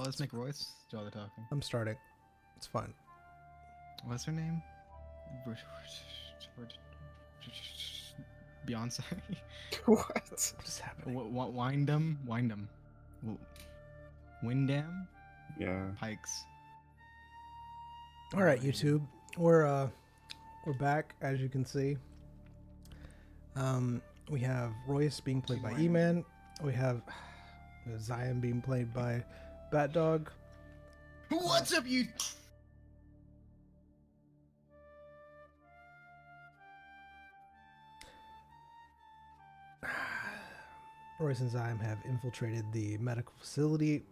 Well, let's make Royce do all the talking. I'm starting. It's fine. What's her name? Beyonce. What? What is happening? Windham. Windham. Yeah. Pikes. All right, YouTube. We're back, as you can see. We have Royce being played by E-Man. We have Zion being played by Bat Dog. What's up, you? Royce and Zion have infiltrated the medical facility.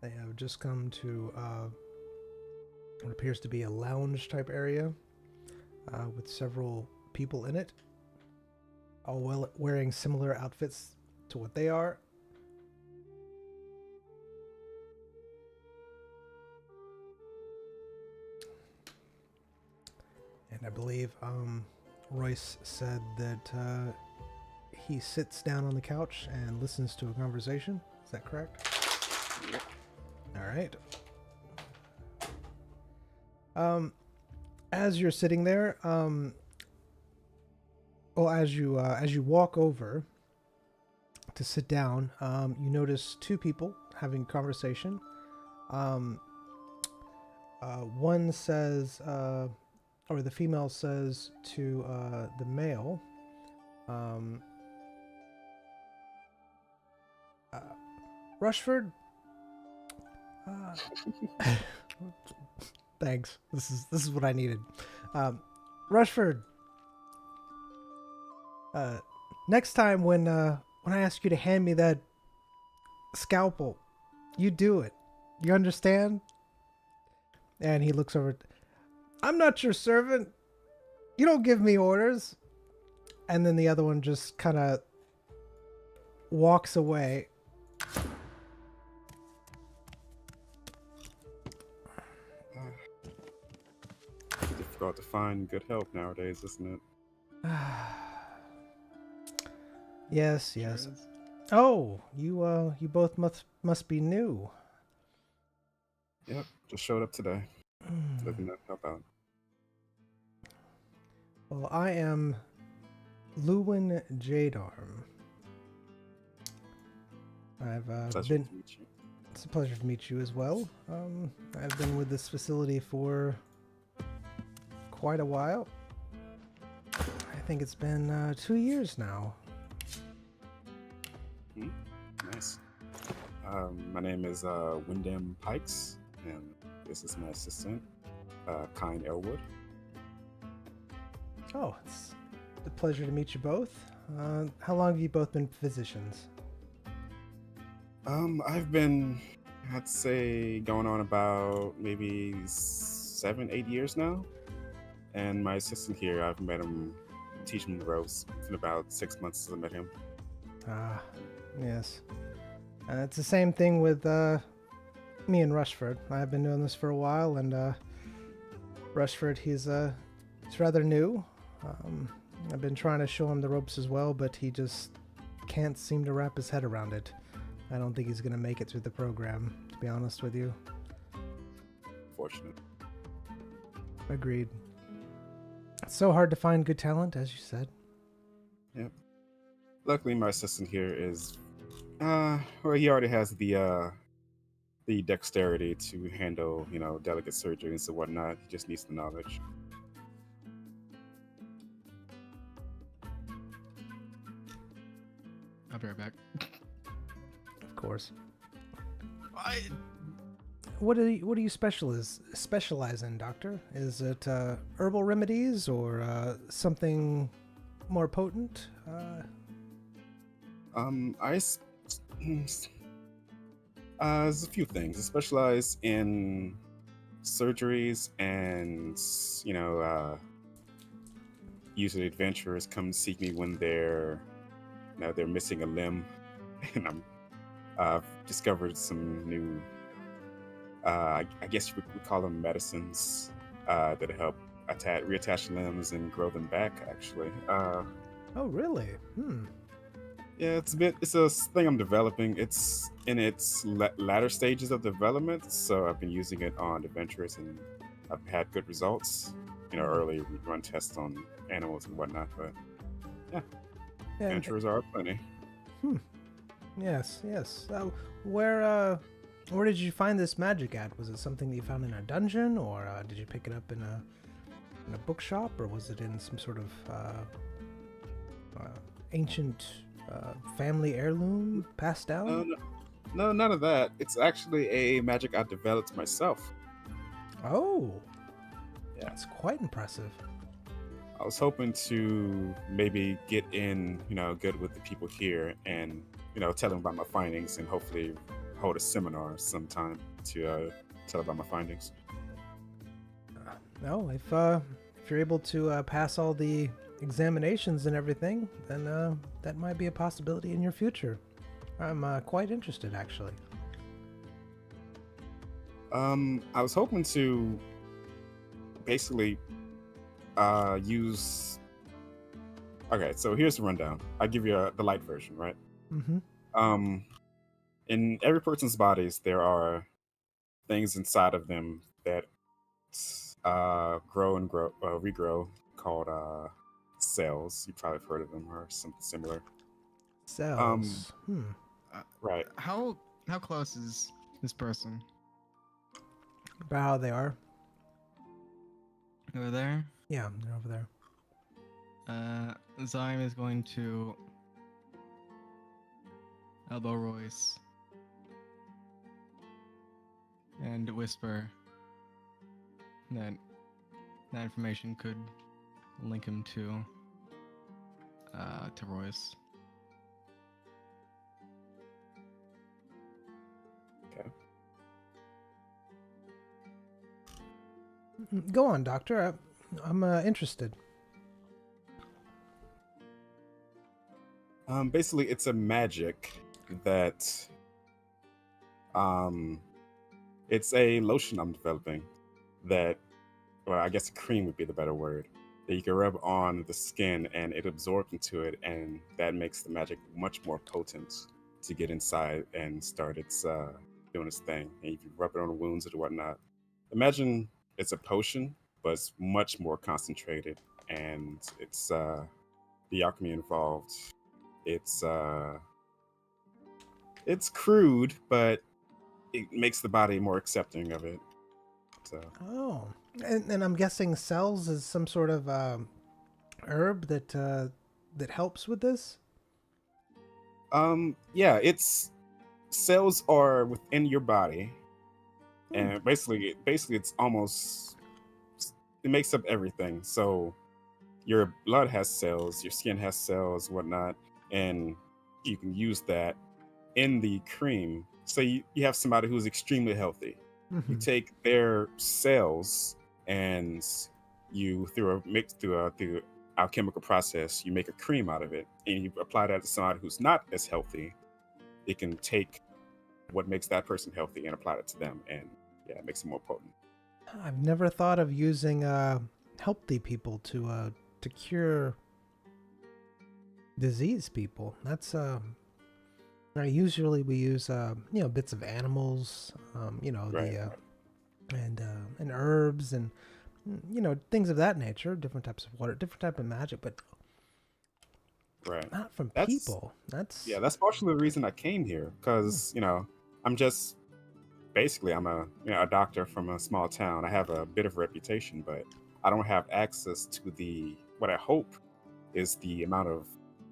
They have just come to what appears to be a lounge type area with several people in it, all wearing similar outfits to what they are. And I believe Royce said that he sits down on the couch and listens to a conversation. Is that correct? Yep. All right. As you're sitting there, as you walk over to sit down, you notice two people having a conversation. One says, or the female says to the male, Rushford. Thanks. This is what I needed. Rushford. Next time when I ask you to hand me that scalpel, you do it. You understand? And he looks over. I'm not your servant. You don't give me orders. And then the other one just kind of walks away. Difficult to find good help nowadays, isn't it? Yes. Sure is. Oh, you both must be new. Yep, just showed up today. Looking to help out. Well, I am Lewin Jadarm. I've Pleasure been. to meet you. It's a pleasure to meet you as well. I've been with this facility for quite a while. I think it's been 2 years now. Nice. My name is Wyndham Pikes, and this is my assistant, Kine Elwood. Oh, it's a pleasure to meet you both. How long have you both been physicians? I've been, I'd say, going on about maybe 7-8 years now. And my assistant here, I've met him, teaching him the ropes. It's been about 6 months since I met him. Ah, yes. It's the same thing with me and Rushford. I've been doing this for a while, and Rushford, he's rather new. I've been trying to show him the ropes as well, but he just can't seem to wrap his head around it. I don't think he's going to make it through the program, to be honest with you. Fortunate. Agreed. It's so hard to find good talent, as you said. Yep. Luckily, my assistant here is, well, he already has the dexterity to handle, delicate surgeries and whatnot. He just needs the knowledge. I'll be right back. Of course. I What do you specialize in, Doctor? Is it herbal remedies or something more potent? There's a few things. I specialize in surgeries, and usually adventurers come seek me when they're missing a limb, and I've discovered some new, I guess you would call them medicines that help reattach limbs and grow them back. Actually, Oh, really? Yeah, it's a thing I'm developing. It's in its latter stages of development, so I've been using it on adventures and I've had good results. Early we run tests on animals and whatnot, but yeah, And adventurers are plenty. yes, yes. Where did you find this magic at? Was it something that you found in a dungeon, or did you pick it up in a bookshop, or was it in some sort of ancient family heirloom passed down? No, none of that. It's actually a magic I developed myself. Oh, Yeah. that's quite impressive. I was hoping to maybe get in, good with the people here and, tell them about my findings and hopefully hold a seminar sometime to tell about my findings. No, if you're able to pass all the examinations and everything, then that might be a possibility in your future. I'm quite interested, actually. I was hoping to basically use. Okay, so here's the rundown. I give you the light version, right? Mm-hmm. In every person's bodies, there are things inside of them that grow and regrow, called cells. You probably have heard of them or something similar. Cells. Right. How close is this person? About how they are. Over there? Yeah, they're over there. Zyme is going to elbow Royce and whisper that information could link him to Royce. Okay. Go on, Doctor. I'm interested. Basically, it's a magic that it's a lotion I'm developing that, well, I guess a cream would be the better word, that you can rub on the skin and it absorbs into it, and that makes the magic much more potent to get inside and start its doing its thing. And if you rub it on wounds or whatnot, imagine it's a potion, but it's much more concentrated, and it's the alchemy involved. It's crude, but it makes the body more accepting of it. So. Oh, and I'm guessing cells is some sort of herb that helps with this. Yeah, it's cells are within your body, and basically it's almost, it makes up everything. So your blood has cells, your skin has cells, whatnot, and you can use that in the cream. So you have somebody who's extremely healthy. You take their cells and you through a alchemical process, you make a cream out of it, and you apply that to somebody who's not as healthy. It can take what makes that person healthy and apply it to them, and yeah, it makes them more potent. I've never thought of using healthy people to cure disease people. That's usually we use bits of animals, Right. and herbs and things of that nature, different types of water, different type of magic, but Right. not from That's- people. That's That's partially the reason I came here, because I'm just basically I'm a doctor from a small town. I have a bit of reputation, but I don't have access to what I hope is the amount of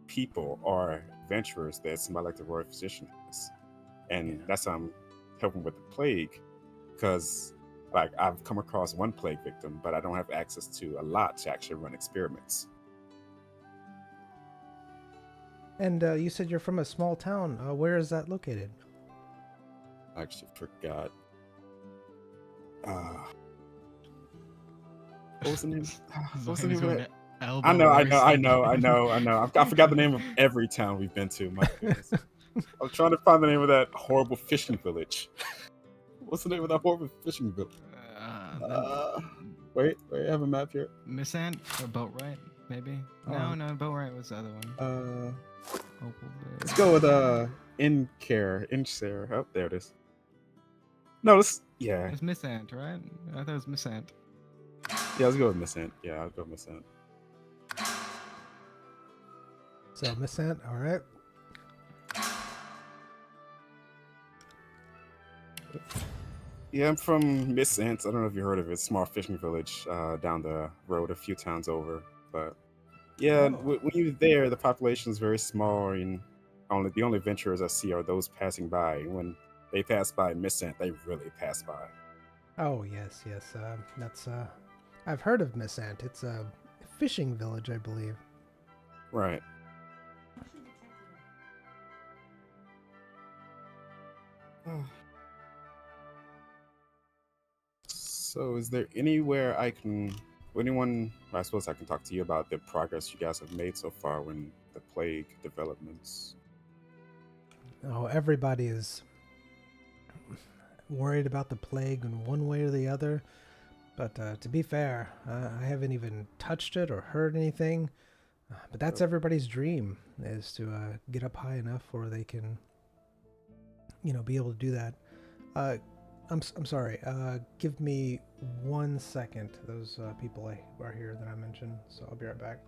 people or adventurers that somebody like the Royal Physician has, and that's how I'm helping with the plague, because like I've come across one plague victim, but I don't have access to a lot to actually run experiments. And you said you're from a small town. Where is that located? I actually forgot. What was the name? What's the Zyme is name of going it? to elbow I know. Royce. I forgot the name of every town we've been to. My goodness. I was trying to find the name of that horrible fishing village. What's the name of that horrible fishing village? Wait, I have a map here. Missant or boat, right? maybe. Oh. No, Boatwright was the other one. Opal Let's Bay. go with Incare. Oh, there it is. No, yeah. It's Miss Ant, right? I thought it was Miss Ant. Yeah, let's go with Miss Ant. Yeah, I'll go with Miss Ant. So Miss Ant, all right. Yeah, I'm from Miss Ant. I don't know if you heard of it. Small fishing village down the road a few towns over. But yeah, Oh. when you're there, the population is very small, and the only adventurers I see are those passing by. When they pass by Miss Ant, they really pass by. Oh yes, yes. That's I've heard of Miss Ant. It's a fishing village, I believe. Right. So, is there anywhere I suppose I can talk to you about the progress you guys have made so far when the plague developments? Oh, everybody is worried about the plague in one way or the other. But to be fair, I haven't even touched it or heard anything. But that's everybody's dream, is to get up high enough where they can, be able to do that. I'm sorry. Give me 1 second. Those people are here that I mentioned, so I'll be right back.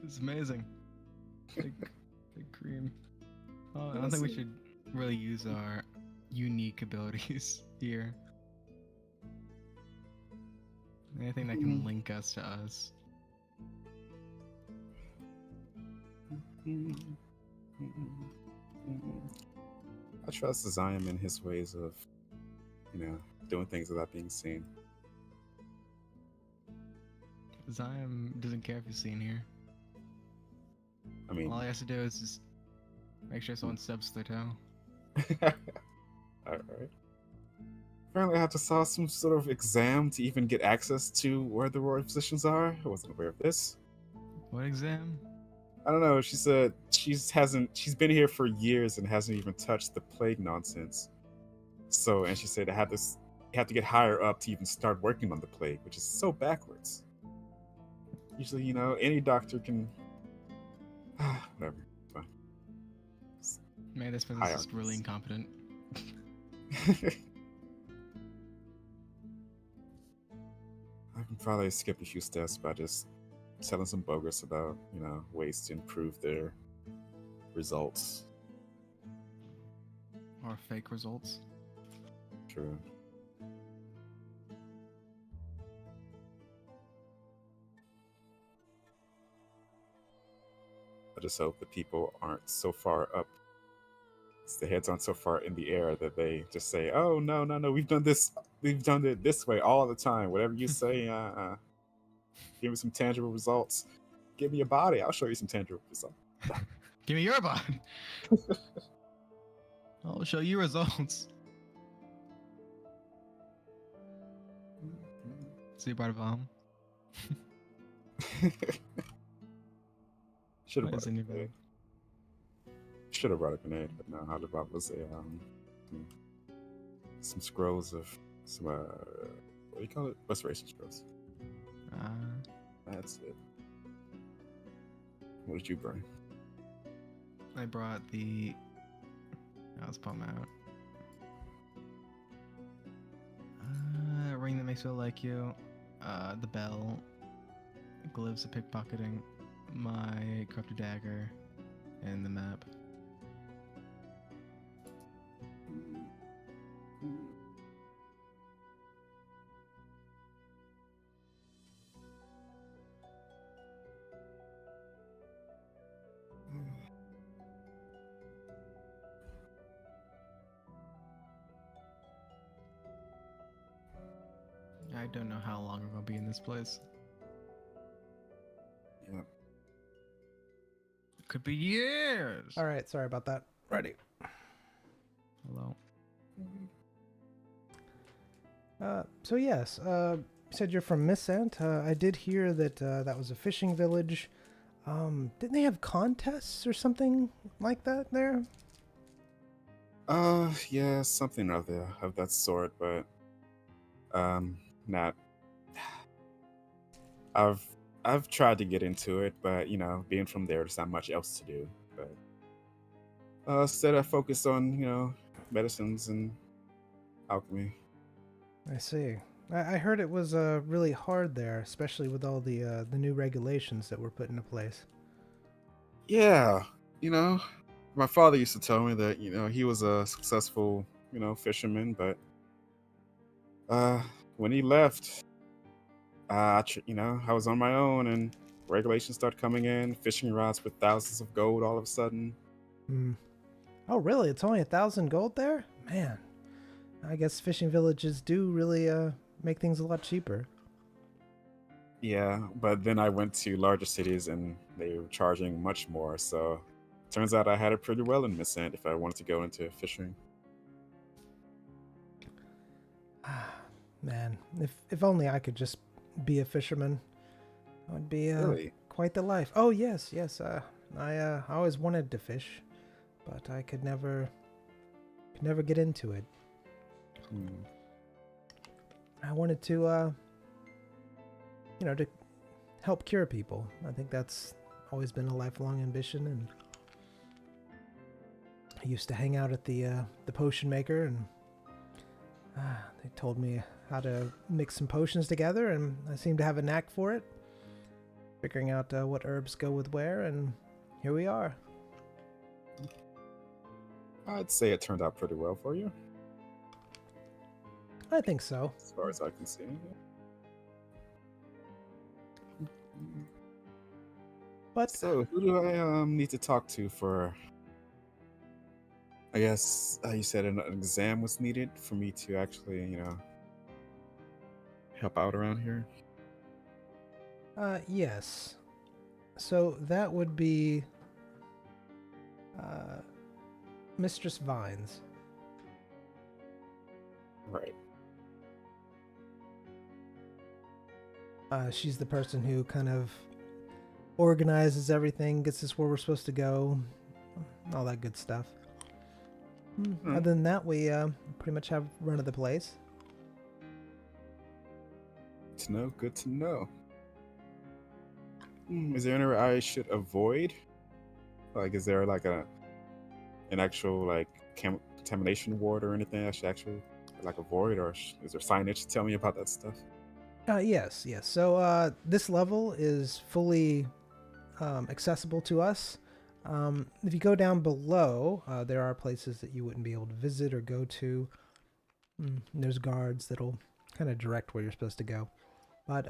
It's amazing. Big cream. Oh, I don't think we should really use our unique abilities here. Anything that can link us to us. I trust Zion in his ways of, doing things without being seen. Zion doesn't care if he's seen here. I mean, All he has to do is just make sure someone stubs their toe. Alright. Apparently, I have to solve some sort of exam to even get access to where the royal physicians are. I wasn't aware of this. What exam? I don't know. She said she's been here for years and hasn't even touched the plague nonsense. So, and she said I have to get higher up to even start working on the plague, which is so backwards. Usually, any doctor can. Whatever. It's fine. Man, this person is just really incompetent. I can probably skip a few steps by just telling some bogus about, ways to improve their results. Or fake results. True. I just hope the people aren't so far up. The heads aren't so far in the air that they just say, "Oh no, we've done it this way all the time. Whatever you say, give me some tangible results. Give me a body, I'll show you some tangible results." Give me your body. I'll show you results. See about a bomb. Should have What is brought a in your grenade. bag? Should have brought a grenade, but no. How about was some scrolls of some what do you call it? Restoration scrolls. That's it. What did you bring? I brought the. Let's pop them out. Ring that makes me like you. The bell. Gloves of pickpocketing. My corrupted dagger. And the map. I don't know how long I'm gonna be in this place. Yep. It could be years. All right, sorry about that. Ready. Hello. So yes, you said you're from Miss Ant. I did hear that that was a fishing village. Didn't they have contests or something like that there? Yeah, something of that sort, but not. I've I've tried to get into it, but being from there, there's not much else to do. But instead, I focus on medicines and alchemy. I see. I heard it was really hard there, especially with all the new regulations that were put into place. Yeah, you know, my father used to tell me that he was a successful fisherman, but uh, when he left, I was on my own, and regulations started coming in, fishing rods with thousands of gold all of a sudden. Hmm. Oh, really? It's only 1,000 gold there? Man, I guess fishing villages do really make things a lot cheaper. Yeah, but then I went to larger cities and they were charging much more. So turns out I had it pretty well in Missant if I wanted to go into fishing. Man, if only I could just be a fisherman, it would be Really? quite the life. Oh yes, yes. I always wanted to fish, but I could never get into it. Hmm. I wanted to to help cure people. I think that's always been a lifelong ambition, and I used to hang out at the potion maker, and they told me how to mix some potions together, and I seem to have a knack for it, figuring out what herbs go with where, and here we are. I'd say it turned out pretty well for you, I think so. as far as I can see. But So, who do I need to talk to for? I guess you said an exam was needed for me to actually, help out around here. yes. So that would be Mistress Vines. Right. She's the person who kind of organizes everything, gets us where we're supposed to go, all that good stuff. Hmm. Other than that, we pretty much have run of the place. Good to know. Good to know. Is there anywhere I should avoid? Like, is there like an actual like contamination ward or anything I should actually like avoid, or is there signage to tell me about that stuff? Yes, yes. So this level is fully accessible to us. If you go down below, there are places that you wouldn't be able to visit or go to. There's guards that'll kind of direct where you're supposed to go. But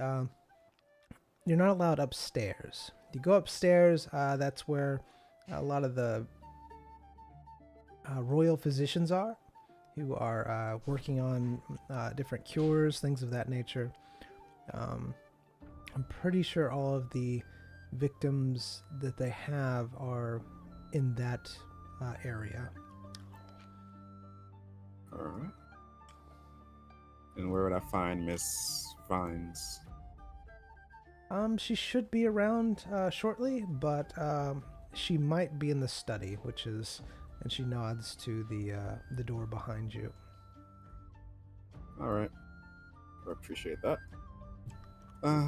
you're not allowed upstairs. If you go upstairs, that's where a lot of the royal physicians are, who are working on different cures, things of that nature. I'm pretty sure all of the victims that they have are in that area. All right. And where would I find Miss Vines? She should be around shortly, but she might be in the study, which is, and she nods to the door behind you. All right. I appreciate that. Hmm.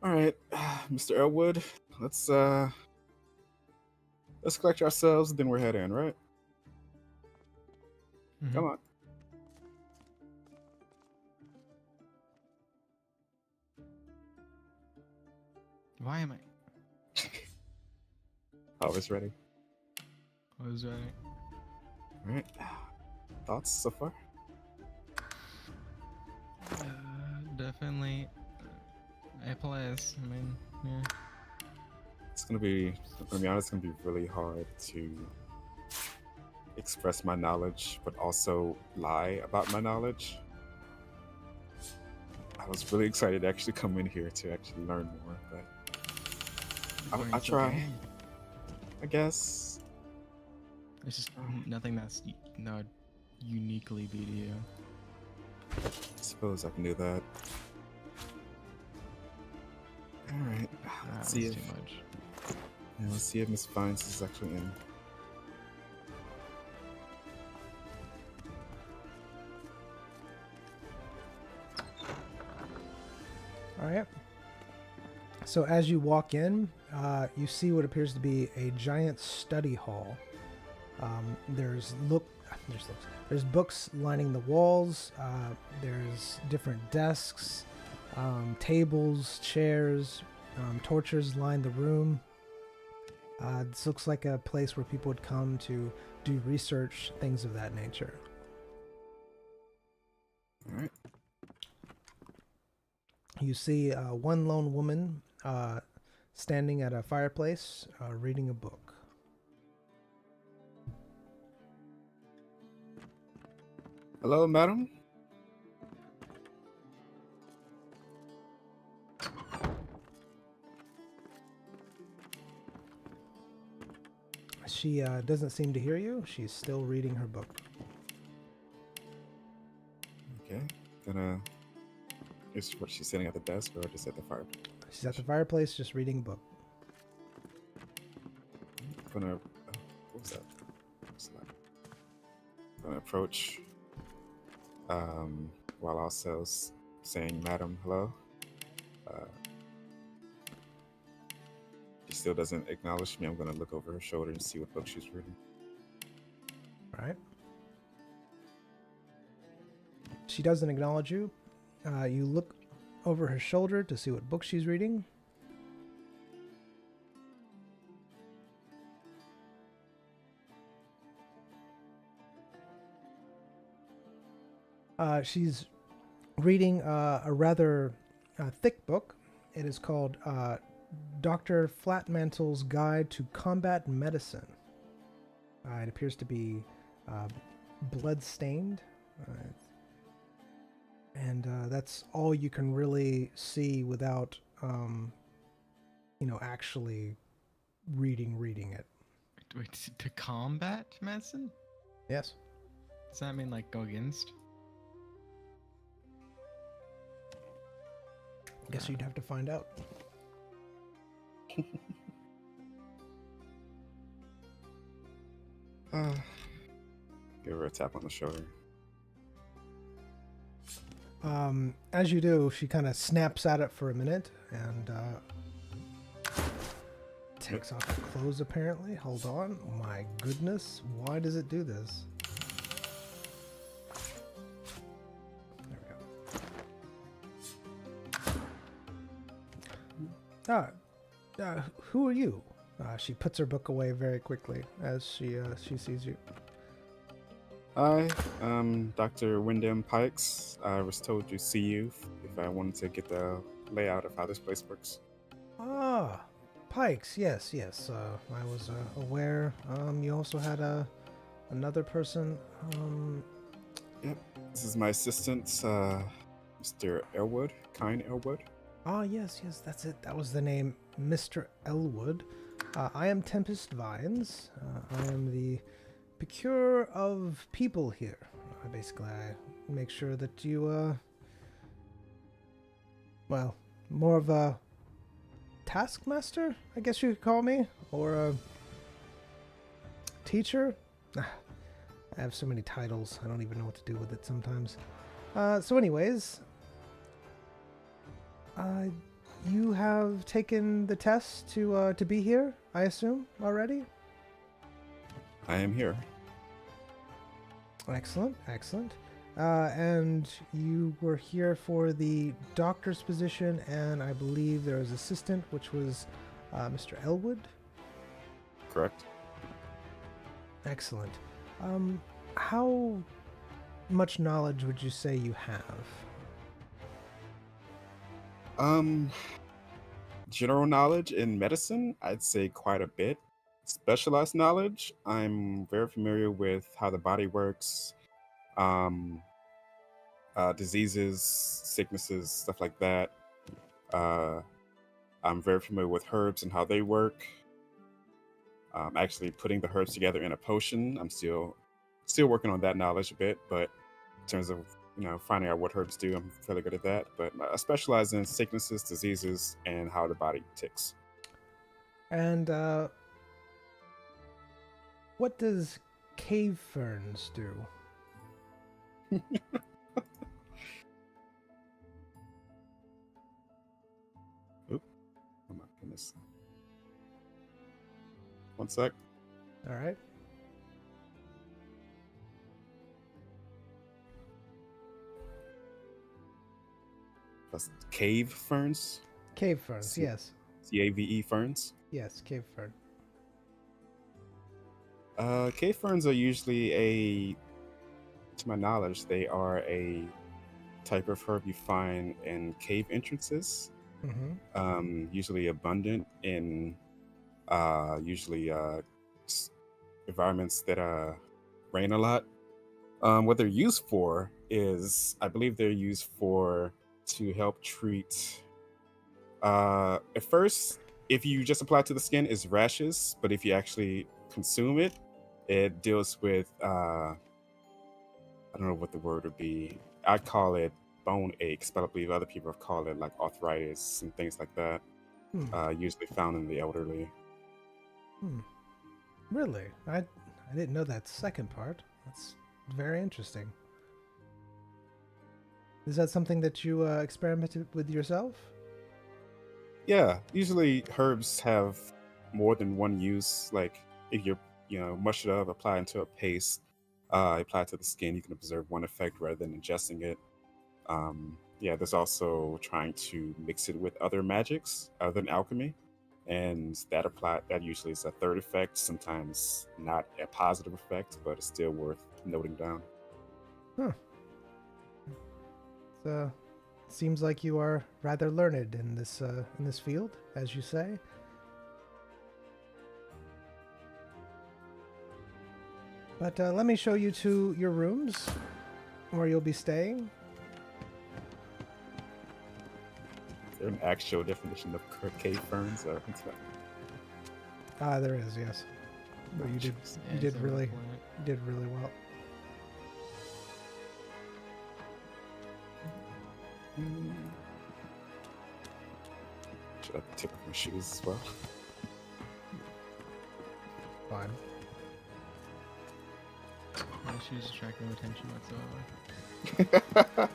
All right, Mr. Elwood, let's collect ourselves, then we're heading, right? Mhm. Come on. Why am I? Always ready. I was right. All right. Thoughts so far? Definitely A plus. I mean, yeah. It's gonna be, I'm gonna be honest, it's gonna be really hard to express my knowledge, but also lie about my knowledge. I was really excited to actually come in here to actually learn more, but Learning I try, something. I guess. There's just nothing that's not uniquely BDU. I suppose I can do that. All right, let's see That's if too much. And let's see if Miss Vines is actually in. All right. So as you walk in, you see what appears to be a giant study hall. There's books lining the walls. There's different desks, tables, chairs, torches line the room. This looks like a place where people would come to do research, things of that nature. All right. You see one lone woman standing at a fireplace reading a book. Hello, madam. She doesn't seem to hear you. She's still reading her book. Okay. Is what she's sitting at the desk or just at the fireplace? She's at the fireplace just reading a book. I'm gonna. What was that? What's that? I'm gonna approach. While also saying, "Madam, hello." She still doesn't acknowledge me. I'm gonna look over her shoulder and see what book she's reading. All right. She doesn't acknowledge you. You look over her shoulder to see what book she's reading. She's reading a rather thick book. It is called Dr. Flatmantle's Guide to Combat Medicine. It appears to be blood-stained. And that's all you can really see without, actually reading it. Wait, to combat medicine? Yes. Does that mean like go against? Guess you'd have to find out. Give her a tap on the shoulder. As you do, she kind of snaps at it for a minute and takes off her clothes apparently. Hold on. My goodness. Why does it do this? There we go. Who are you? She puts her book away very quickly as she sees you. Hi, Dr. Wyndham Pikes. I was told to see you if I wanted to get the layout of how this place works. Ah, Pikes. Yes. I was aware. You also had another person. Yep. This is my assistant, Mr. Elwood, Kine Elwood. Ah, yes, that's it. That was the name, Mr. Elwood. I am Tempest Vines. I am the procurer of people here. Basically, I make sure that you, more of a taskmaster, I guess you could call me, or a teacher. I have so many titles, I don't even know what to do with it sometimes. So anyways, you have taken the test to be here, I assume, already? I am here. Excellent. And you were here for the doctor's position, and I believe there was assistant, which was Mr. Elwood? Correct. Excellent. How much knowledge would you say you have? General knowledge in medicine, I'd say quite a bit. Specialized knowledge, I'm very familiar with how the body works, diseases, sicknesses, stuff like that. I'm very familiar with herbs and how they work. Actually putting the herbs together in a potion, I'm still working on that knowledge a bit, but in terms of finding out what herbs do, I'm fairly good at that. But I specialize in sicknesses, diseases, and how the body ticks. And what does cave ferns do? Oop. Oh my goodness. One sec. All right. That's cave ferns. Cave ferns, yes. CAVE ferns. Yes, cave fern. Cave ferns are usually to my knowledge, they are a type of herb you find in cave entrances. Mm-hmm. Usually abundant in usually environments that rain a lot. What they're used for is, I believe they're used for to help treat. At first, if you just apply it to the skin, it's rashes, but if you actually consume it, it deals with I don't know what the word would be. I call it bone aches, but I believe other people have called it like arthritis and things like that. Usually found in the elderly. Really? I didn't know that second part. That's very interesting. Is that something that you experimented with yourself? Yeah, usually herbs have more than one use. Like if you're, mush it up, apply it into a paste, apply it to the skin, you can observe one effect rather than ingesting it. Yeah, there's also trying to mix it with other magics other than alchemy, and that usually is a third effect. Sometimes not a positive effect, but it's still worth noting down. Huh. So, seems like you are rather learned in this field, as you say. But let me show you to your rooms, where you'll be staying. Is there an actual definition of cave ferns? Or There is, yes. But you did really well. Should I take off my shoes as well? Fine. My shoes attract no attention whatsoever.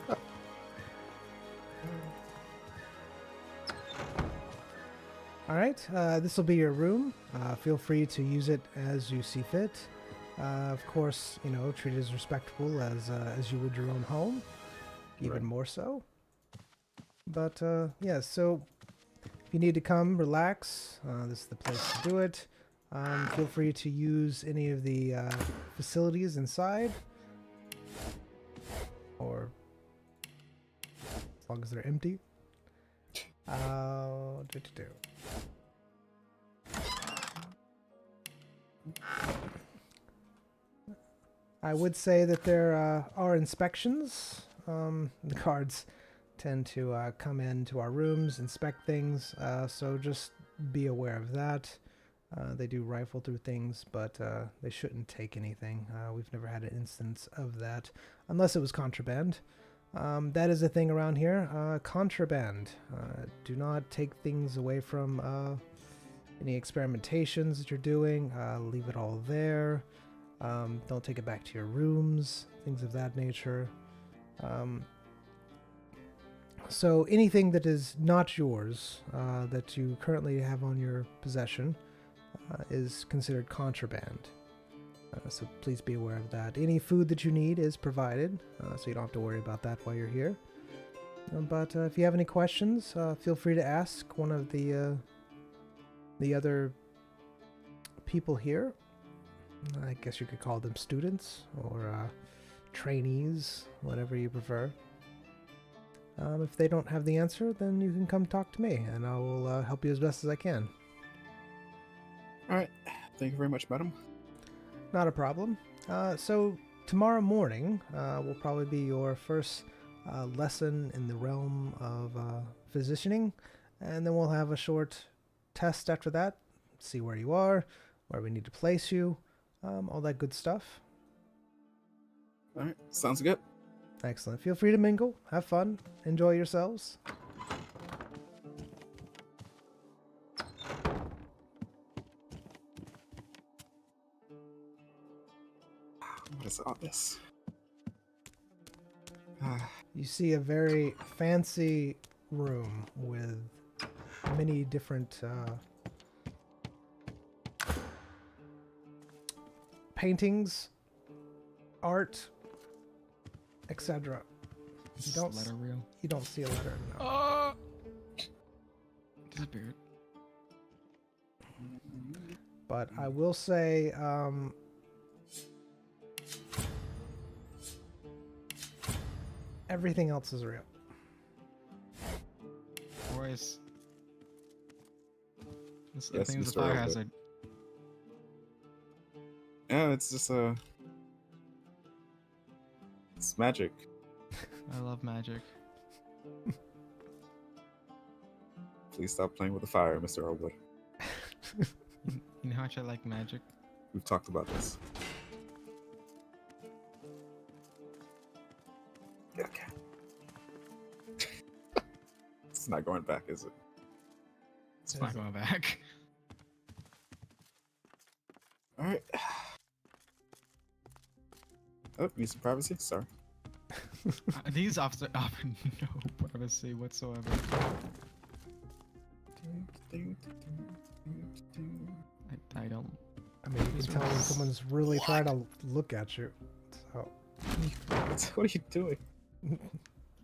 All right, this will be your room. Feel free to use it as you see fit. Of course, treat it as respectable as you would your own home, even Right. more so. But yeah, so if you need to come relax, this is the place to do it. Feel free to use any of the facilities inside, or as long as they're empty. I would say that there are inspections. The guards tend to come into our rooms, inspect things, so just be aware of that. They do rifle through things, but they shouldn't take anything. We've never had an instance of that, unless it was contraband. That is a thing around here. Contraband. Do not take things away from any experimentations that you're doing. Leave it all there. Don't take it back to your rooms. Things of that nature. So anything that is not yours, that you currently have on your possession, is considered contraband. So please be aware of that. Any food that you need is provided, so you don't have to worry about that while you're here. But if you have any questions, feel free to ask one of the other people here. I guess you could call them students or trainees, whatever you prefer. If they don't have the answer, then you can come talk to me, and I will help you as best as I can. All right. Thank you very much, madam. Not a problem. So tomorrow morning will probably be your first lesson in the realm of physicianing, and then we'll have a short test after that, see where you are, where we need to place you, all that good stuff. All right. Sounds good. Excellent. Feel free to mingle, have fun, enjoy yourselves. is all this? You see a very fancy room with many different paintings, art, etc. Is don't this letter real? You don't see a letter. No. Oh! Disappeared. But I will say, everything else is real. Boys. This Yes, thing's a Mr. fire Robot. hazard. Yeah, it's just it's magic. I love magic. Please stop playing with the fire, Mr. Robot. You know how much I like magic? We've talked about this. Yeah, okay. It's not going back, is it? It's not going back. All right. Oh, need some privacy? Sorry. These officers offer no privacy whatsoever. I don't. I mean, you can tell when someone's really trying to look at you. So, What are you doing?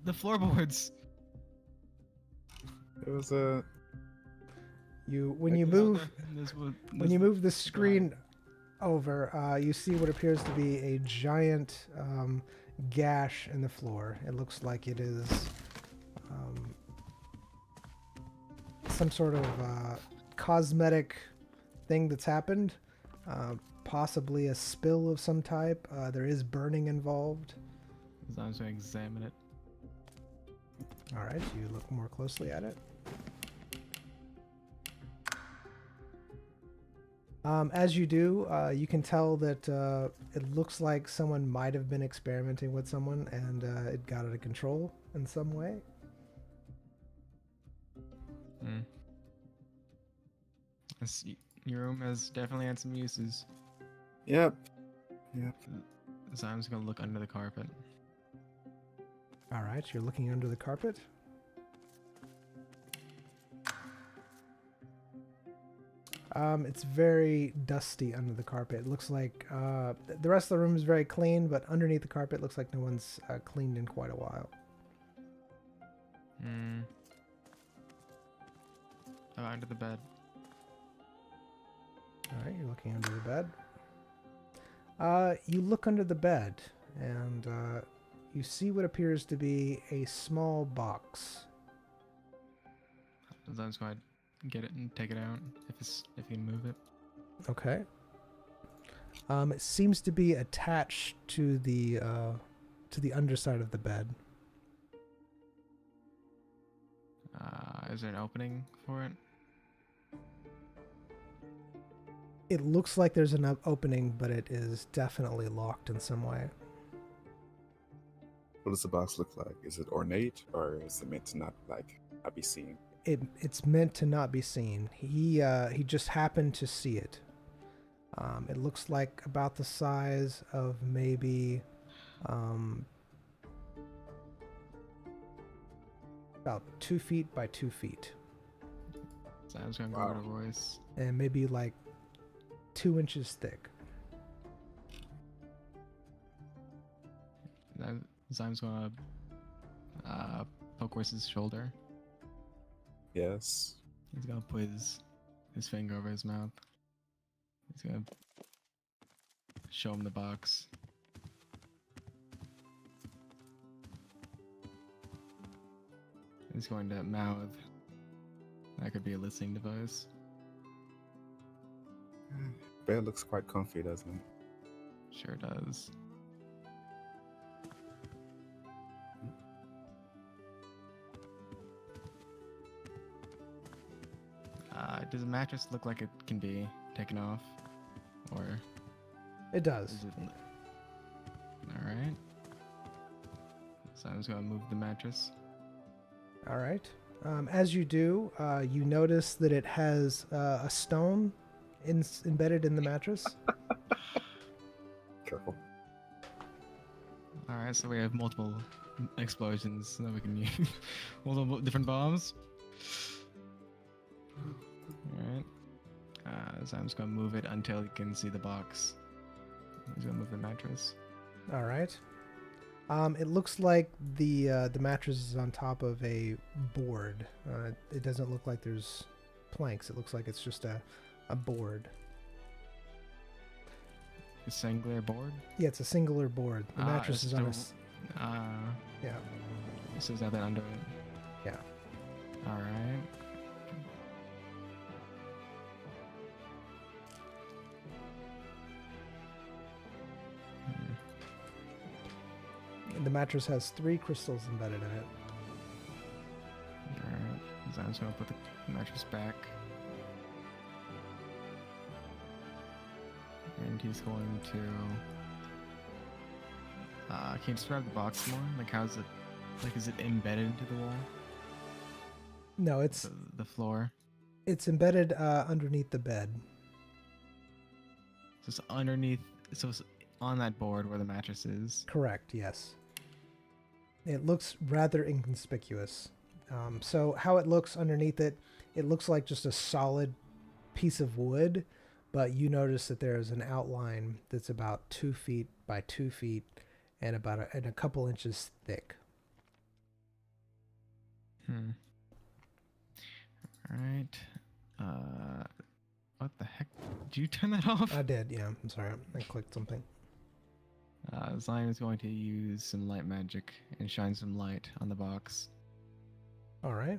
The floorboards. It was when you move when you move the Go screen over, you see what appears to be a giant gash in the floor. It looks like it is some sort of cosmetic thing that's happened. Possibly a spill of some type. There is burning involved. I'm just gonna examine it. All right, you look more closely at it. As you do, you can tell that it looks like someone might have been experimenting with someone and it got out of control in some way. Your room has definitely had some uses. yep. So I'm just gonna look under the carpet. All right, you're looking under the carpet. It's very dusty under the carpet. It looks like the rest of the room is very clean, but underneath the carpet looks like no one's cleaned in quite a while. Oh, under the bed. All right, you're looking under the bed. You look under the bed, and you see what appears to be a small box. So I'm just gonna get it and take it out if you can move it. Okay. It seems to be attached to the underside of the bed. Is there an opening for it? It looks like there's an opening, but it is definitely locked in some way. What does the box look like? Is it ornate or is it meant to not be seen? It's meant to not be seen. He just happened to see it. It looks like about the size of maybe about 2 feet by 2 feet, So I'm just gonna go over to Royce. and maybe like 2 inches thick. So I'm just gonna poke Royce's shoulder. Yes. He's gonna put his finger over his mouth. He's gonna show him the box. He's going to mouth. That could be a listening device. Bed looks quite comfy, doesn't it? Sure does. Does the mattress look like it can be taken off? Or It does. is it... Alright. So I'm just gonna move the mattress. All right. As you do, you notice that it has a stone embedded in the mattress. Careful. All right, so we have multiple explosions that we can use. Multiple different bombs. All right. So I'm just gonna move it until you can see the box. I'm just gonna move the mattress. All right. It looks like the mattress is on top of a board. It doesn't look like there's planks. It looks like it's just a board. A singular board. Yeah, it's a singular board. The mattress is on a. Yeah. This is nothing under it. Yeah. All right. The mattress has 3 crystals embedded in it. Alright, so I'm just gonna put the mattress back. And he's going to... can you describe the box more? Like, how's it... Like, is it embedded into the wall? No, it's The floor? it's embedded underneath the bed. So it's underneath... So it's on that board where the mattress is. Correct, yes. It looks rather inconspicuous. So how it looks underneath it, it looks like just a solid piece of wood, but you notice that there is an outline that's about 2 feet by 2 feet and about a couple inches thick. Alright. What the heck? Did you turn that off? I did, yeah. I'm sorry. I clicked something. Zion is going to use some light magic and shine some light on the box. All right.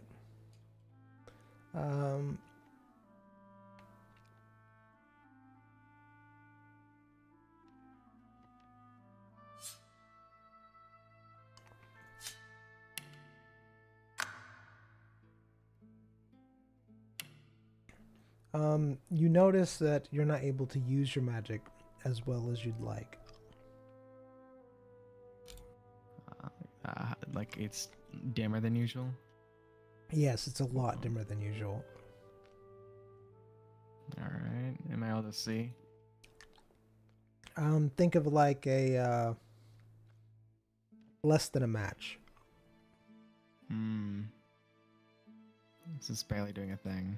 You notice that you're not able to use your magic as well as you'd like. Like it's dimmer than usual. Yes, it's a lot dimmer than usual. All right, am I able to see? Think of like a less than a match. This is barely doing a thing.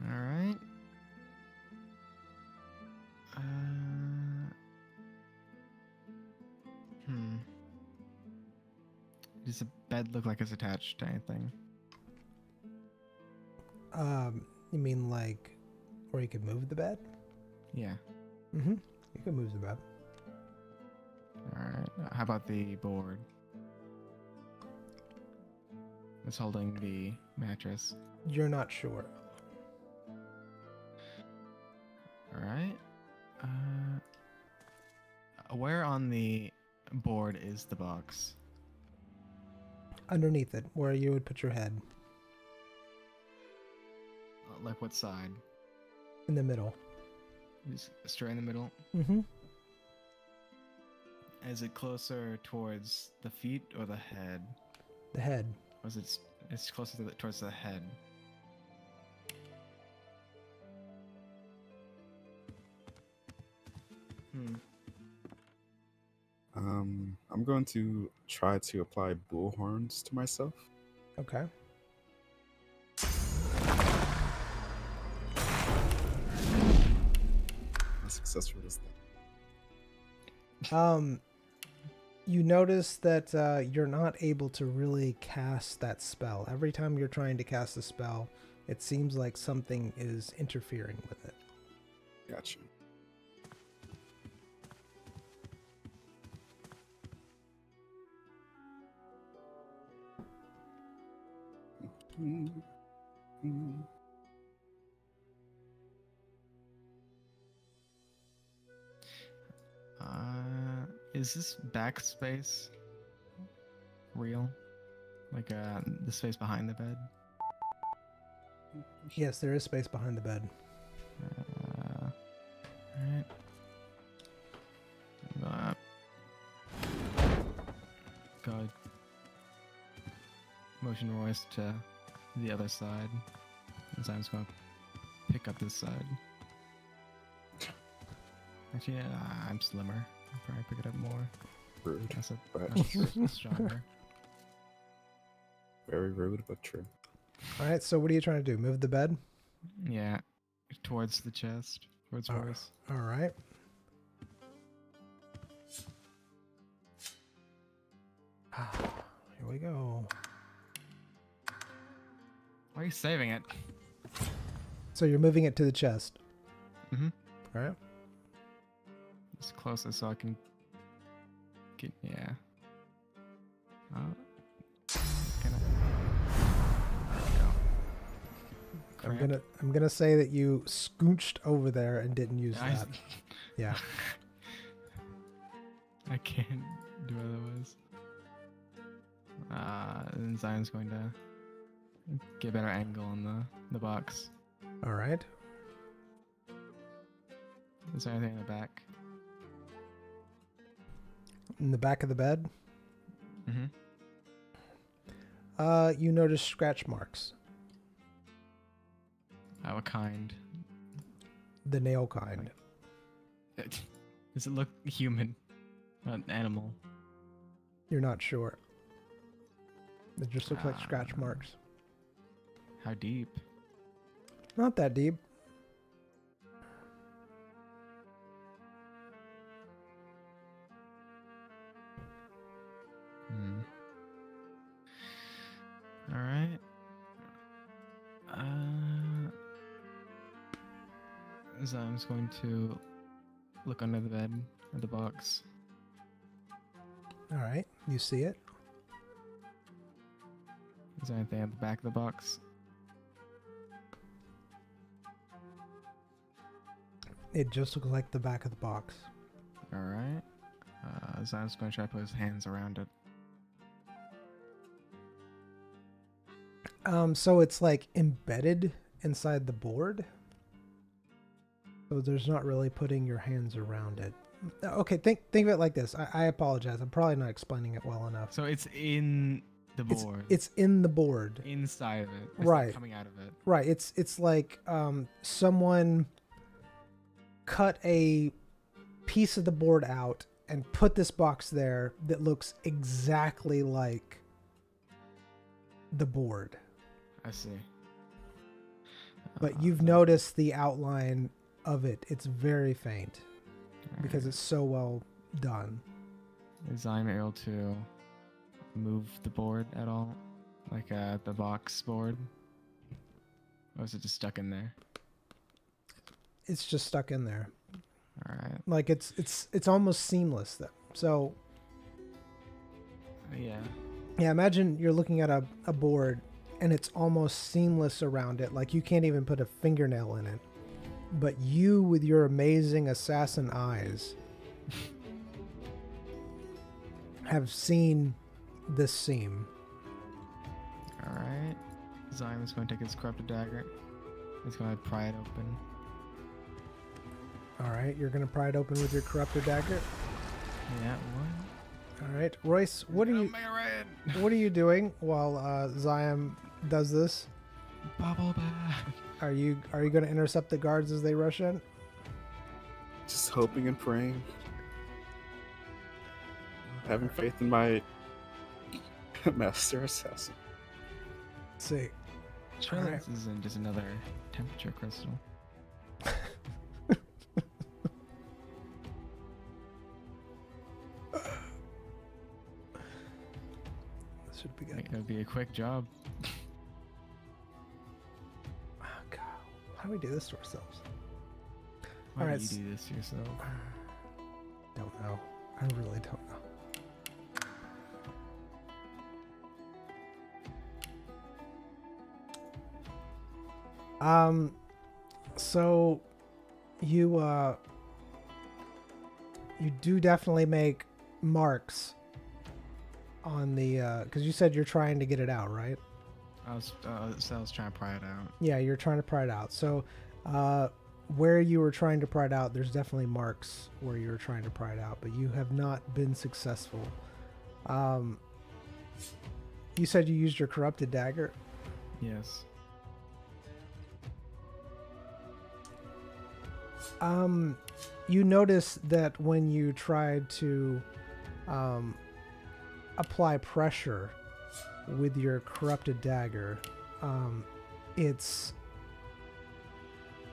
All right. Does the bed look like it's attached to anything? You mean like where you could move the bed? Yeah. Mm-hmm. You can move the bed. Alright. How about the board? It's holding the mattress. You're not sure. Alright. Where on the board is the box? Underneath it, where you would put your head. Like what side? In the middle. Just straight in the middle? Mm-hmm. Is it closer towards the feet or the head? The head. Or is it it's closer to towards the head? I'm going to try to apply bull horns to myself. Okay. How successful is that? You notice that you're not able to really cast that spell. Every time you're trying to cast a spell, it seems like something is interfering with it. Gotcha. Is this backspace real? Like the space behind the bed? Yes, there is space behind the bed. Alright. God. Motion Royce to the other side. As I'm just going to pick up this side. Actually, I'm slimmer. I'll probably pick it up more. Rude. But That's stronger. very rude, but true. All right. So what are you trying to do? Move the bed? Yeah, towards the chest, towards Royce. All right. Here we go. Why are you saving it? So you're moving it to the chest. Mm-hmm. All right. It's closer so I can get. Yeah. Can I? There we go. I'm gonna say that you scooched over there and didn't use that. Yeah. I can't do otherwise. And Zion's going to get a better angle on the box. All right. Is there anything in the back? In the back of the bed, Mm-hmm. you notice scratch marks. What kind? The nail kind. Does it look human? Not animal. You're not sure. It just looks like scratch marks. How deep? Not that deep. All right. So I'm just going to look under the bed at the box. All right. You see it. Is there anything at the back of the box? It just looks like the back of the box. All right. So I'm just going to try to put his hands around it. So it's like embedded inside the board. So there's not really putting your hands around it. Okay, think of it like this. I apologize. I'm probably not explaining it well enough. So it's in the board. It's in the board. Inside of it. It's Right. Not coming out of it. Right. It's like someone cut a piece of the board out and put this box there that looks exactly like the board. I see. But you've noticed the outline of it. It's very faint because it's so well done. Is I'm able to move the board at all? Like the box board? Or is it just stuck in there? It's just stuck in there. Alright. Like it's almost seamless though. So Yeah. yeah, imagine you're looking at a board and it's almost seamless around it. Like you can't even put a fingernail in it. But you, with your amazing assassin eyes, have seen this seam. Alright. Zyme is going to take his corrupted dagger. He's going to pry it open. All right, you're going to pry it open with your corrupted dagger. Yeah, what? All right, Royce, what are you doing while Zyam does this? Bubble bath. Are you going to intercept the guards as they rush in? Just hoping and praying. Having faith in my master assassin. Let's see. Surely Alright. this isn't just another temperature crystal. This should be I good. think it would be a quick job. Oh, God. How do we do this to ourselves? Why Alright, do you do this to yourself? Don't know. I really don't know. So you do definitely make marks on the because you said you're trying to get it out, right? I was trying to pry it out. Yeah, you're trying to pry it out. So where you were trying to pry it out, there's definitely marks where you're trying to pry it out, but you have not been successful. You said you used your corrupted dagger. Yes. You notice that when you tried to apply pressure with your corrupted dagger, it's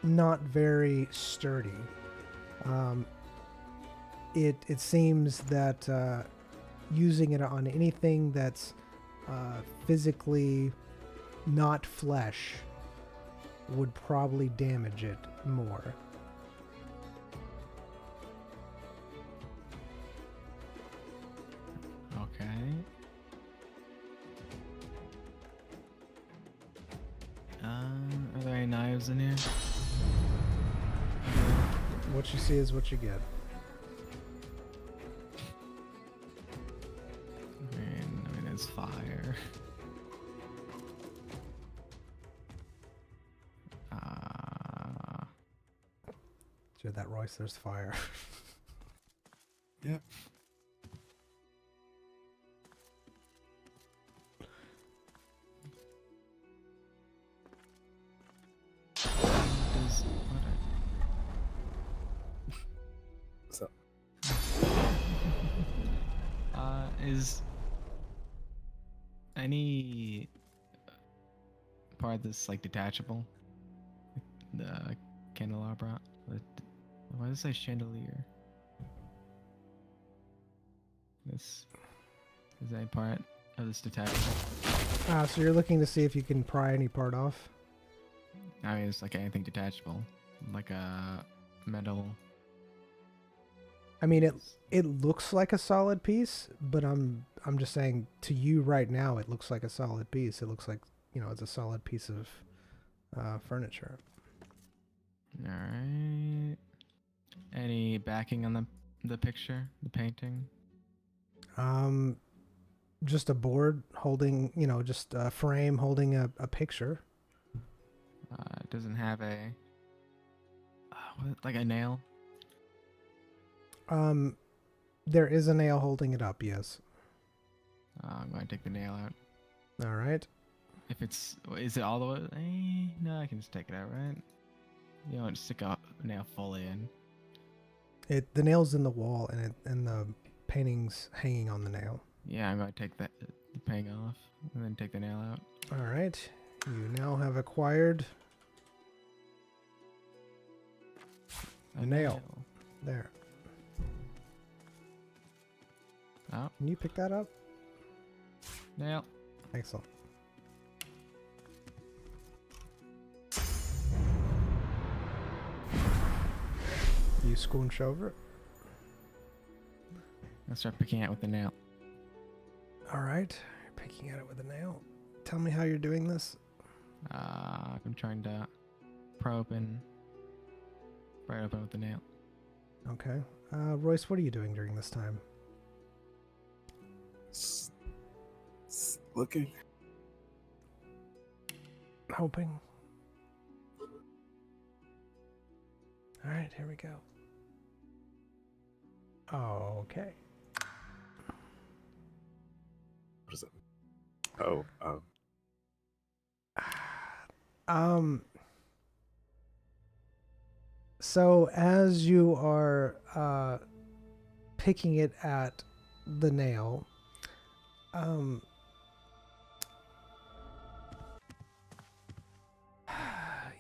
not very sturdy. It seems that using it on anything that's physically not flesh would probably damage it more. Okay. Are there any knives in here? What you see is what you get. I mean, it's fire. Dude, that Royce, there's fire. Yep. Does What's up? is any part of this like detachable? The candelabra. Why does it say chandelier? This is any part of this detachable? So you're looking to see if you can pry any part off? I mean, it's like anything detachable, like a metal. I mean, it looks like a solid piece, but I'm just saying to you right now, it looks like a solid piece. It looks like, you know, it's a solid piece of furniture. All right. Any backing on the picture, the painting? Just a board holding, you know, just a frame holding a picture. It doesn't have a like a nail. There is a nail holding it up, yes. I'm going to take the nail out. All right. If it's, is it all the way? No, I can just take it out, right? You don't stick a nail fully in. The nail's in the wall, and the painting's hanging on the nail. Yeah, I'm going to take the painting off and then take the nail out. All right. You now have acquired a nail. There. Oh, Can you pick that up? nail. Excellent. You squinch over it. Let's start picking it with the nail. All right. You're picking at it with a nail. Tell me how you're doing this. I'm trying to pry open with the nail. Okay. Royce, what are you doing during this time? Looking. Hoping. All right, here we go. Okay. What is it? Oh. So as you are picking it at the nail,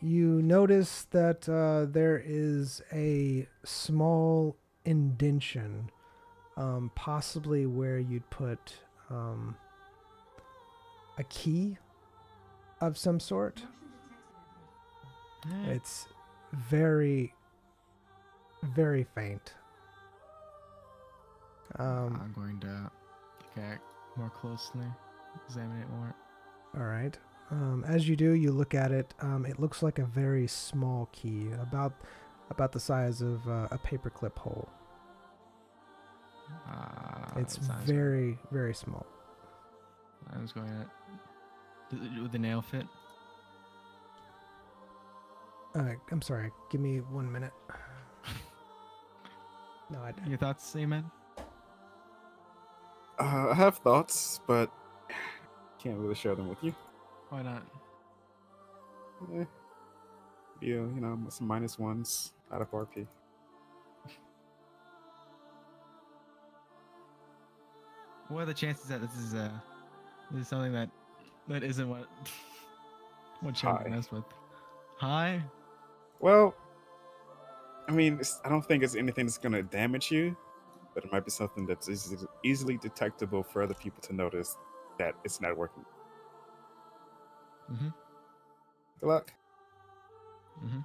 you notice that there is a small indention, possibly where you'd put a key of some sort. It's very, very faint. I'm going to look at it more closely, examine it more. All right. As you do, you look at it. It looks like a very small key, about the size of a paperclip hole. It's very, very small. I was going to. Would the nail fit? I'm sorry. Give me 1 minute. No, Your thoughts, Amen? I have thoughts, but can't really share them with you. Why not? You know, some minus ones. out of RP. What are the chances that this is something that isn't what Sharon High. messed with? High? Well, I mean, I don't think it's anything that's going to damage you, but it might be something that's easily detectable for other people to notice that it's not working. Mm-hmm. Good luck. Mm-hmm.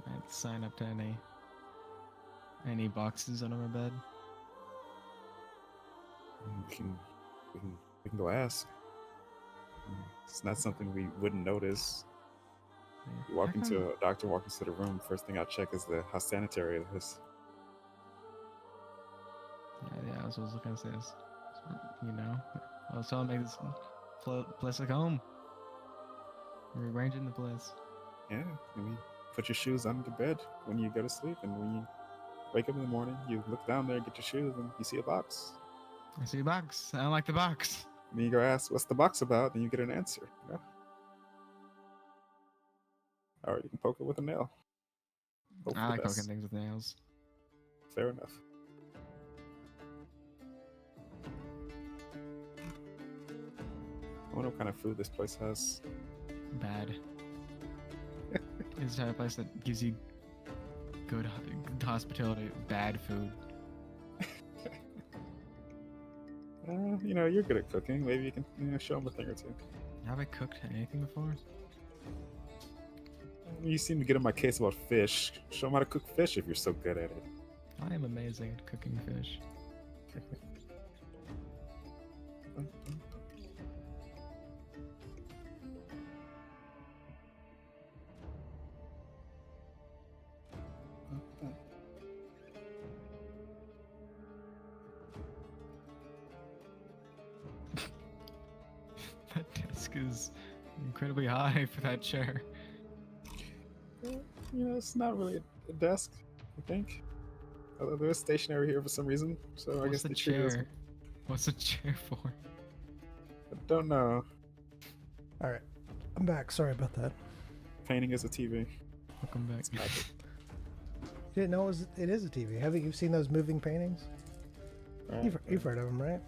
I had to sign up to any boxes under my bed. We can go ask. It's not something we wouldn't notice. You walk into a doctor, walk into the room. First thing I check is how sanitary it is. Yeah, I was looking to say this. You know, I was trying to make this place like home. Rearranging the place. Yeah, I mean, put your shoes under the bed when you go to sleep, and when you wake up in the morning, you look down there, get your shoes, and you see a box. I see a box. I don't like the box. And then you go ask, "What's the box about?" And you get an answer. You know? Or you can poke it with a nail. Hope for I the like best. poking things with nails. Fair enough. I wonder what kind of food this place has. Bad. It's the type of place that gives you good hospitality, bad food. You know, you're good at cooking. Maybe you can show them a thing or two. Have I cooked anything before? You seem to get in my case about fish. Show them how to cook fish if you're so good at it. I am amazing at cooking fish. That desk is incredibly high for that chair. You know, it's not really a desk, I think. Although there is stationery here for some reason, so I guess What's the they treat it as chair? What's the chair for? I don't know. All right, I'm back. Sorry about that. Painting is a TV. Welcome back. It's magic. You didn't know it is a TV. Haven't you seen those moving paintings? Right, You've heard of them, right?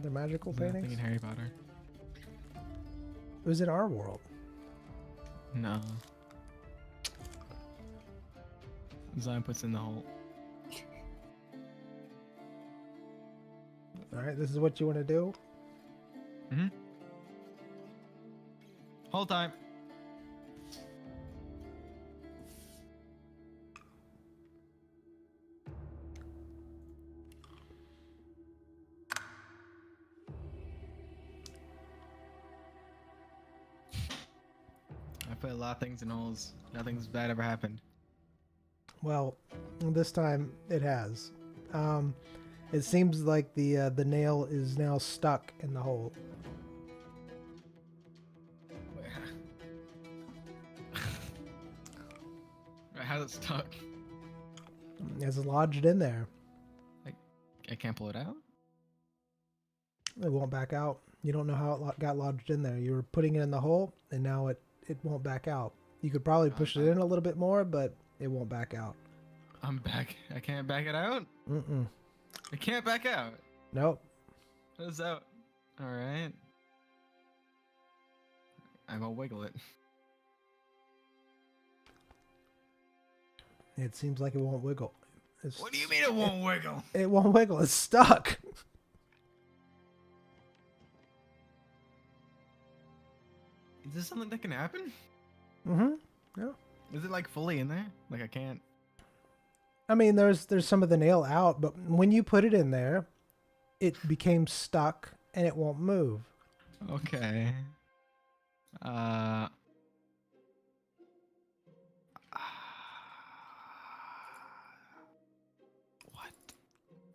They're magical Nothing paintings. in Harry Potter. It was in our world. No. Zion puts in the hole. All right, this is what you want to do. Mm-hmm. Whole time. I put a lot of things in holes. Nothing's bad ever happened. Well, this time it has. It seems like the nail is now stuck in the hole. How's it stuck? It's lodged in there. I can't pull it out? It won't back out. You don't know how it got lodged in there. You were putting it in the hole, and now it won't back out. You could probably push it in a little bit more, but it won't back out. I'm back. I can't back it out? Mm-mm. I can't back out. Nope. What is that? Alright. I'm gonna wiggle it. It seems like it won't wiggle. What do you mean it won't wiggle? It won't wiggle. It's stuck. Is this something that can happen? Mm-hmm. Yeah. Is it like fully in there? Like I can't. I mean, there's some of the nail out, but when you put it in there, it became stuck and it won't move. Okay. What?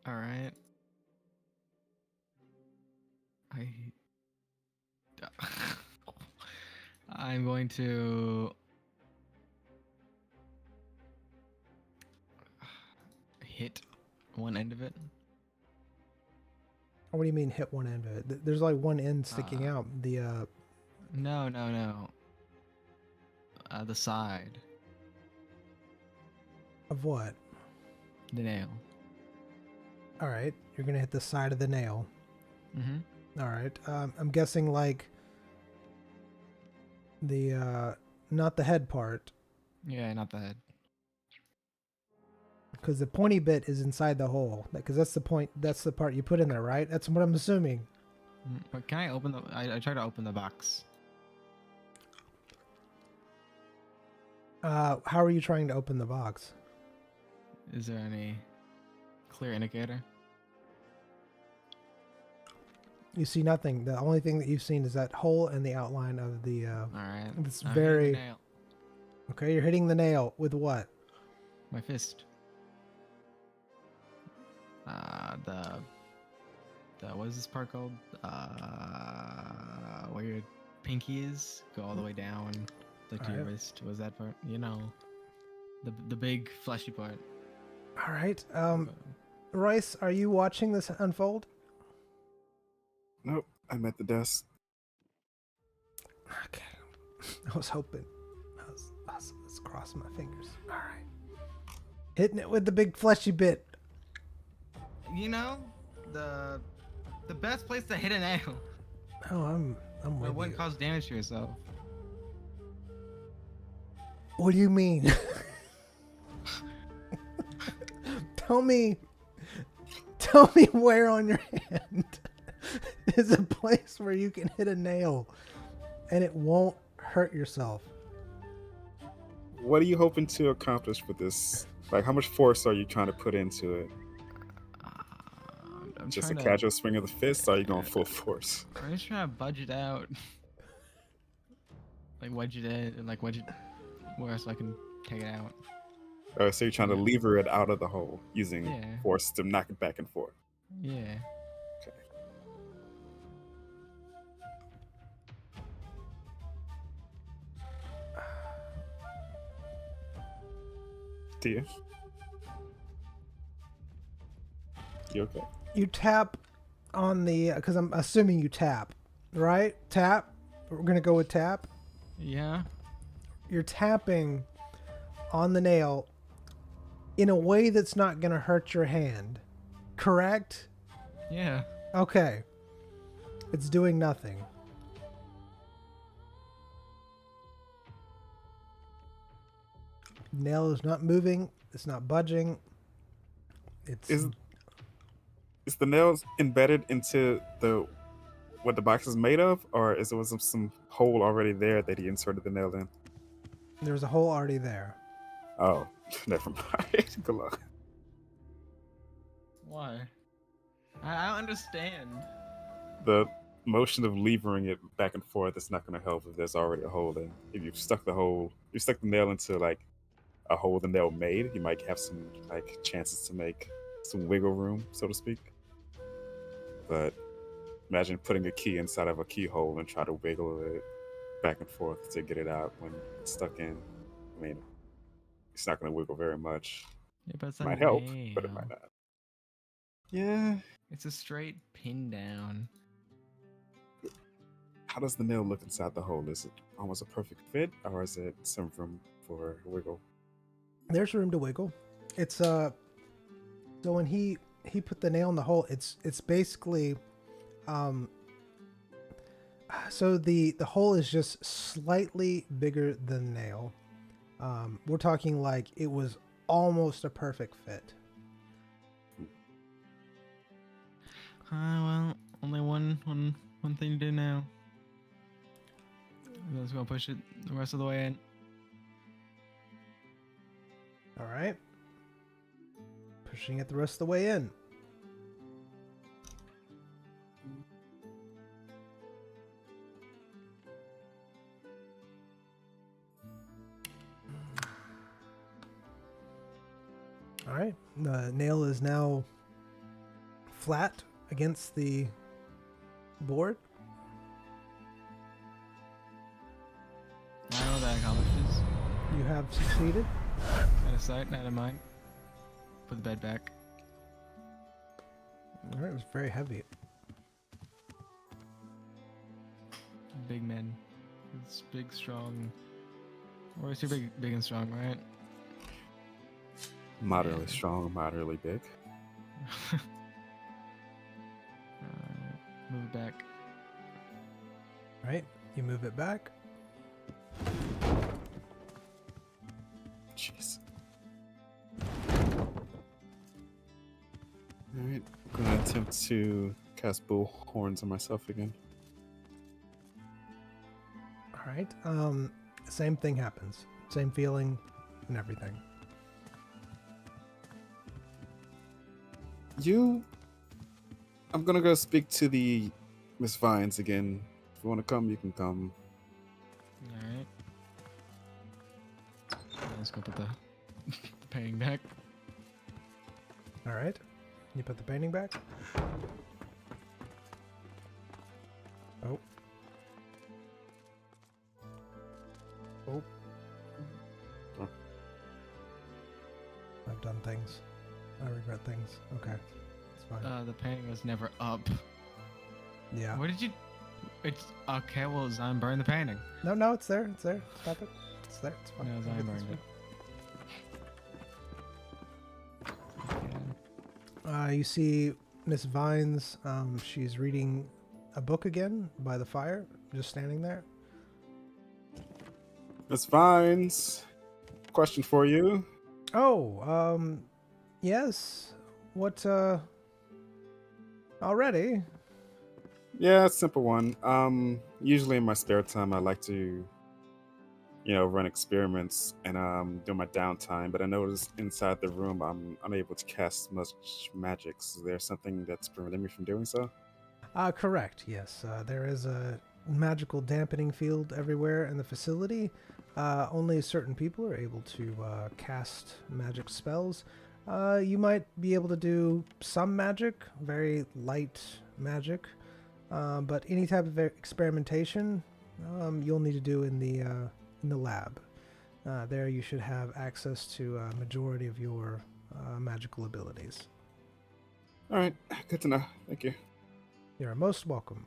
All right. I'm going to hit one end of it. What do you mean hit one end of it? There's like one end sticking out. The No. The side. of what? The nail. All right, you're gonna hit the side of the nail. Mm-hmm. All right. I'm guessing like the not the head part, Yeah, not the head. because the pointy bit is inside the hole. Because that's the point. That's the part you put in there, right? That's what I'm assuming. But can I open the? I tried to open the box. How are you trying to open the box? Is there any clear indicator? You see nothing. The only thing that you've seen is that hole and the outline of the. All right. It's I'm hitting the very nail. okay. You're hitting the nail with what? My fist. The what is this part called? Where your pinky is, go all the way down, like to your Alright. wrist. Was that part? You know, the big fleshy part. All right. Royce, are you watching this unfold? Nope, I'm at the desk. Okay. I was hoping. I was crossing my fingers. All right. Hitting it with the big fleshy bit. You know, the best place to hit a nail. Oh, I'm It with wouldn't you. cause damage to yourself. What do you mean? Tell me where on your hand is a place where you can hit a nail and it won't hurt yourself. What are you hoping to accomplish with this? Like, how much force are you trying to put into it? I'm Just a trying to, casual swing of the fist, or are you going full force? I'm just trying to budge it out. Like wedge it in, and like wedge it where so I can take it out. So you're trying to lever it out of the hole using Yeah. force to knock it back and forth. Yeah. Okay. Tia? You okay? You tap on the, because I'm assuming you tap, right? Tap. We're going to go with tap. Yeah. You're tapping on the nail in a way that's not going to hurt your hand. Correct? Yeah. Okay. It's doing nothing. Nail is not moving. It's not budging. It's Is the nails embedded into what the box is made of, or is there some hole already there that he inserted the nail in? there's a hole already there. Oh, never mind. Good luck. Why? I don't understand. The motion of levering it back and forth is not going to help if there's already a hole in. If you've stuck the nail into like a hole the nail made, you might have some like chances to make some wiggle room, so to speak. But imagine putting a key inside of a keyhole and try to wiggle it back and forth to get it out when it's stuck in. I mean, it's not going to wiggle very much. Yeah, but it's It a might help, nail. but it might not. Yeah. It's a straight pin down. How does the nail look inside the hole? Is it almost a perfect fit, or is it some room for wiggle? There's room to wiggle. It's so when he put the nail in the hole, it's basically so the hole is just slightly bigger than the nail. We're talking like it was almost a perfect fit. Well, only one thing to do now. I'm just gonna push it the rest of the way in. All right. Pushing it the rest of the way in. All right. The nail is now flat against the board. have succeeded. Out of sight, out of mind. Put the bed back. Alright, it was very heavy. Big men. It's big, strong. Or is he big and strong, right? Moderately strong, moderately big. Move it back. Right? You move it back. Jeez. Alright, I'm gonna attempt to cast bullhorns on myself again. Alright. Same thing happens. Same feeling and everything. I'm gonna go speak to the Miss Vines again. If you wanna come, you can come. Alright. Let's go put the painting back. Alright. You put the painting back. Oh. Oh. Oh. I've done things. I regret things. Okay. It's fine. The painting was never up. Yeah. What did you... It's... Okay, well, Zion burned the painting. No, it's there. It's there. Stop it. It's there. It's fine. No, I'll Zion get this burned it. You see Miss Vines. She's reading a book again by the fire, just standing there. Miss Vines, question for you. Oh, yes. What, already? Yeah, simple one. Usually in my spare time, I like to, run experiments and do my downtime. But I noticed inside the room, I'm unable to cast much magic. Is there something that's preventing me from doing so? Correct. Yes. There is a magical dampening field everywhere in the facility. Only certain people are able to cast magic spells. You might be able to do some magic, very light magic, but any type of experimentation you'll need to do in the lab. There you should have access to a majority of your magical abilities. All right, good to know. Thank you. You're most welcome.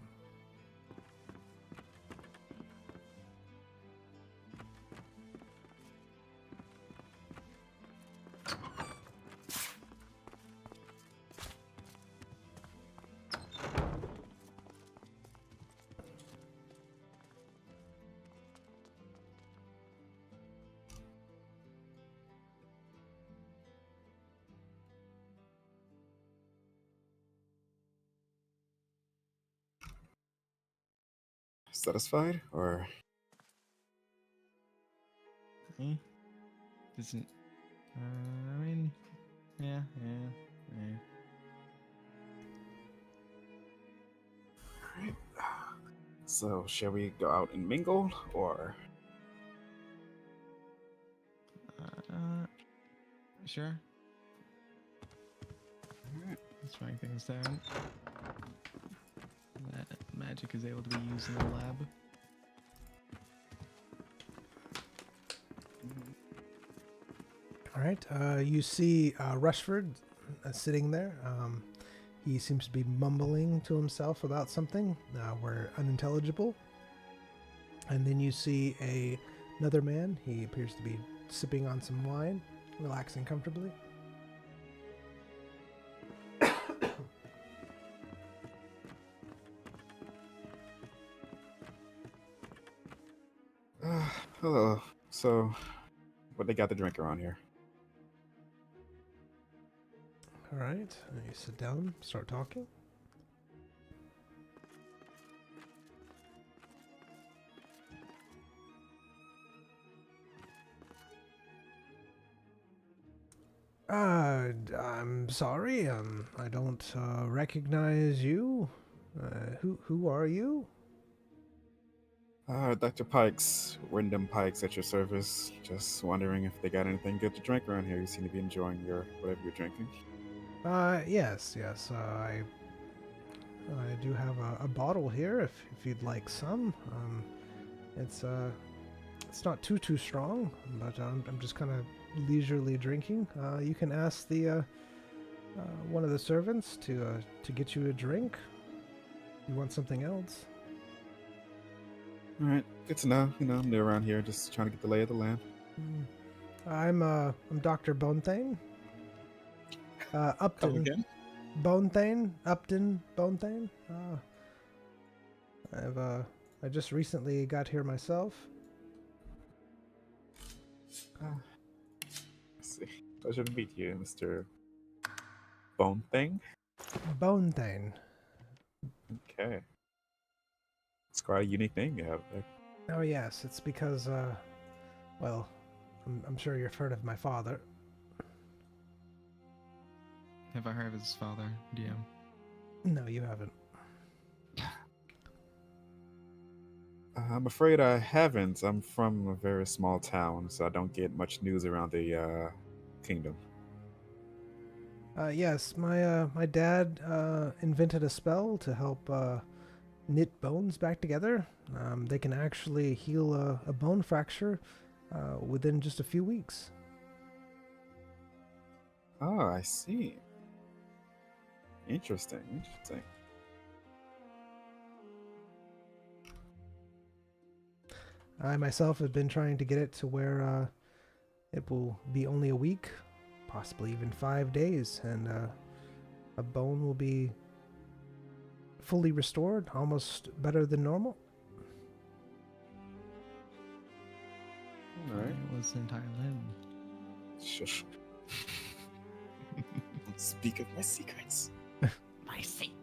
Satisfied or? Doesn't... I mean... Yeah. Alright. So, shall we go out and mingle, or? Sure. Alright. Let's write things down. That magic is able to be used in the lab. All right. You see Rushford sitting there. He seems to be mumbling to himself about something. We're unintelligible. And then you see another man. He appears to be sipping on some wine, relaxing comfortably. Hello. So, what they got to drink around here? All right. You sit down, start talking. I'm sorry. I don't recognize you. Who are you? Dr. Pikes, Wyndham Pikes at your service. Just wondering if they got anything good to drink around here. You seem to be enjoying whatever you're drinking. Yes. I do have a bottle here if you'd like some. It's it's not too strong, but I'm just kind of leisurely drinking. You can ask the one of the servants to get you a drink. You want something else? All right, good to know. I'm new around here, just trying to get the lay of the land. I'm Dr. Bonethane. Come Upton. again? Bonethane? Upton Bonethane? I just recently got here myself. Let's see. Pleasure to meet you, Mr. Bone Thing. Bonethane. Okay. It's quite a unique name you have there. Oh yes, it's because, well, I'm sure you've heard of my father. Have I heard of his father, DM? No, you haven't. I'm afraid I haven't. I'm from a very small town, so I don't get much news around the kingdom. Yes, my dad invented a spell to help knit bones back together. They can actually heal a bone fracture within just a few weeks. Oh, I see. Interesting. I myself have been trying to get it to where it will be only a week, possibly even 5 days, and a bone will be fully restored, almost better than normal. All right. It was an entire limb. Shush. Don't speak of my secrets. My secret.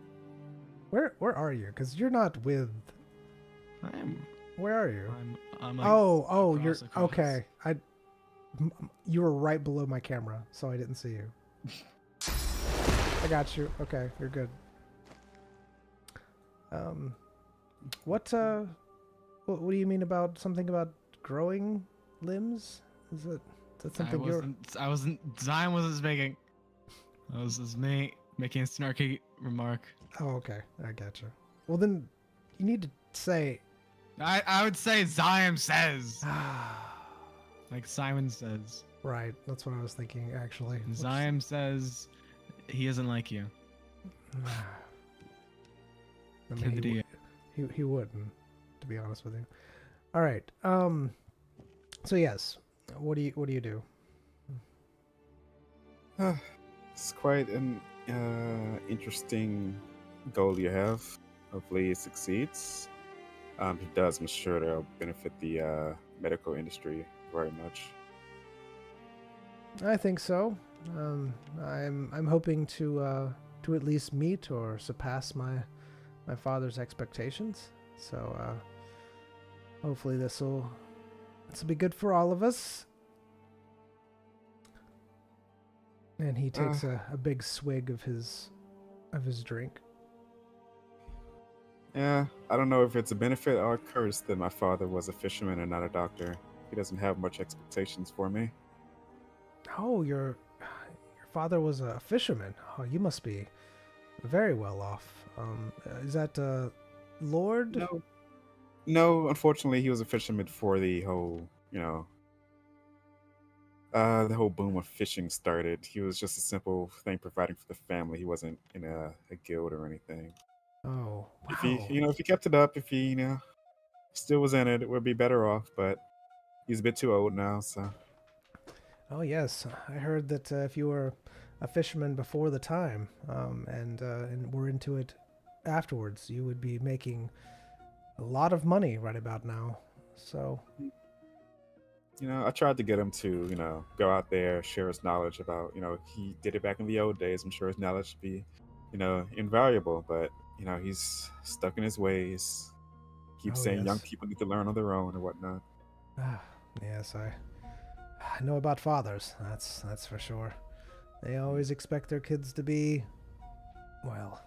Where are you? Because you're not with. Where are you? I'm like Oh, you're across. okay. You were right below my camera, so I didn't see you. I got you. Okay, you're good. What do you mean about something about growing limbs? Is that something I wasn't. Zion wasn't speaking. That was just me making a snarky remark. Oh, okay. I gotcha. Well, then you need to say. I would say Zion says. Like Simon says. Right. That's what I was thinking, actually. Zion says he doesn't like you. I mean, he wouldn't, to be honest with you. All right. So yes, what do you do? It's quite an interesting goal you have. Hopefully it succeeds. If it does, I'm sure it'll benefit the medical industry very much. I think so. I'm hoping to at least meet or surpass my father's expectations. So hopefully this will be good for all of us. And he takes a big swig of his drink. Yeah, I don't know if it's a benefit or a curse that my father was a fisherman and not a doctor. He doesn't have much expectations for me. Oh, your father was a fisherman. Oh, you must be very well off. Is that Lord? No, unfortunately, he was a fisherman before the whole, the whole boom of fishing started. He was just a simple thing providing for the family. He wasn't in a guild or anything. Oh, wow. If he kept it up, if he, still was in it, it would be better off. But he's a bit too old now, so. Oh yes, I heard that if you were a fisherman before the time, and were into it afterwards, you would be making a lot of money right about now. So. I tried to get him to, go out there, share his knowledge about, he did it back in the old days. I'm sure his knowledge would be, invaluable, but, he's stuck in his ways. Keeps saying young people need to learn on their own and whatnot. Yes, I know about fathers. That's for sure. They always expect their kids to be, well,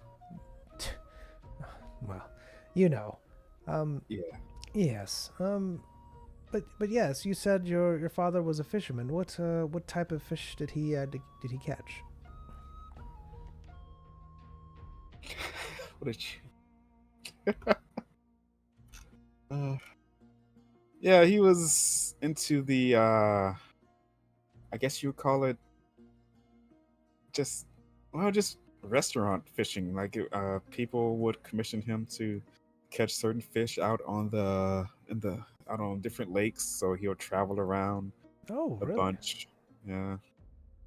Yeah. Yes. But yes, you said your father was a fisherman. What type of fish did he catch? What did you? Yeah, he was into the I guess you would call it just just restaurant fishing. Like people would commission him to catch certain fish out on the in the out on different lakes, so he'll travel around Oh, a really? bunch. Yeah.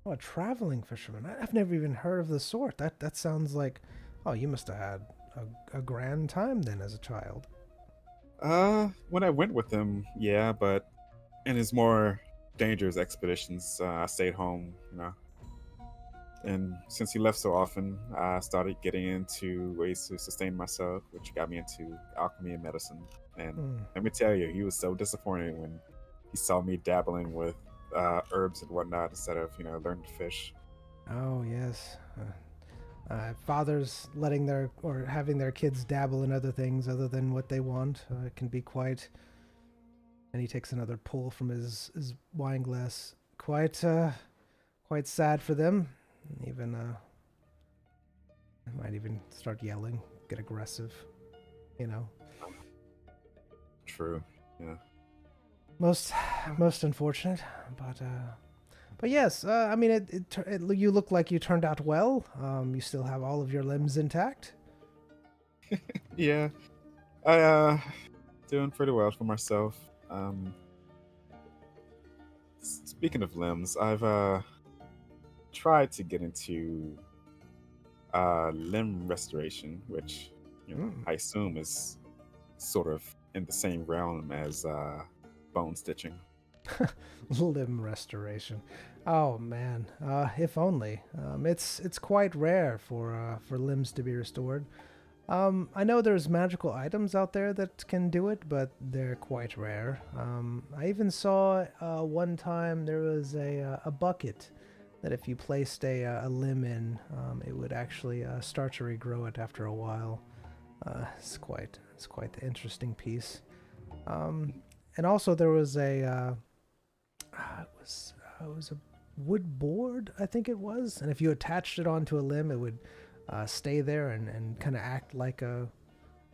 Oh, a traveling fisherman. I've never even heard of the sort. That sounds like, oh, you must have had a grand time then as a child. When I went with him, yeah, but in his more dangerous expeditions, I stayed home, you know. And since he left so often, I started getting into ways to sustain myself, which got me into alchemy and medicine. And Hmm. let me tell you, he was so disappointed when he saw me dabbling with herbs and whatnot instead of, learning to fish. Oh, yes. Fathers letting their or having their kids dabble in other things other than what they want can be quite. And he takes another pull from his wine glass. Quite sad for them. Even might even start yelling, get aggressive. You know, True. Yeah. most most unfortunate, but yes. I mean, you look like you turned out well. You still have all of your limbs intact. Yeah. I doing pretty well for myself. Speaking of limbs, I've tried to get into limb restoration, which Mm. I assume is sort of in the same realm as bone stitching. Limb restoration. Oh man, if only. It's quite rare for limbs to be restored. I know there's magical items out there that can do it, but they're quite rare. I even saw one time there was a bucket that if you placed a limb in, it would actually start to regrow it after a while. It's quite the interesting piece. Um, and also there was it was a wood board, I think it was, and if you attached it onto a limb, it would stay there and kind of act like a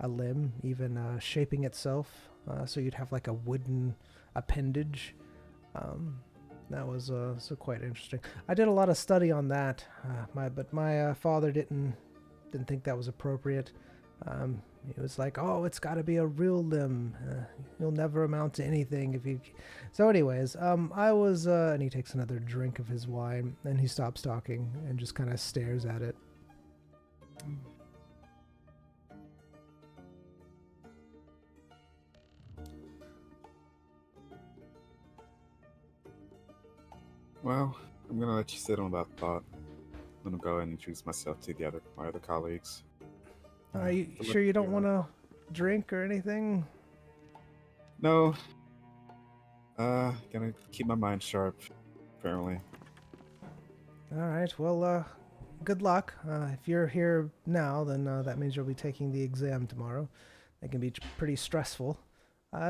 limb, even shaping itself. So you'd have like a wooden appendage. That was so quite interesting. I did a lot of study on that, but my father didn't think that was appropriate. He was like, "Oh, it's got to be a real limb. You'll never amount to anything if you." So, anyways, I was, and he takes another drink of his wine, and he stops talking and just kind of stares at it. Well, I'm gonna let you sit on that thought. I'm gonna go and introduce myself to my other colleagues. Are you Good luck sure you with don't your, want to drink or anything? No, gonna keep my mind sharp. Apparently. All right. Well, good luck. If you're here now, then that means you'll be taking the exam tomorrow. It can be pretty stressful.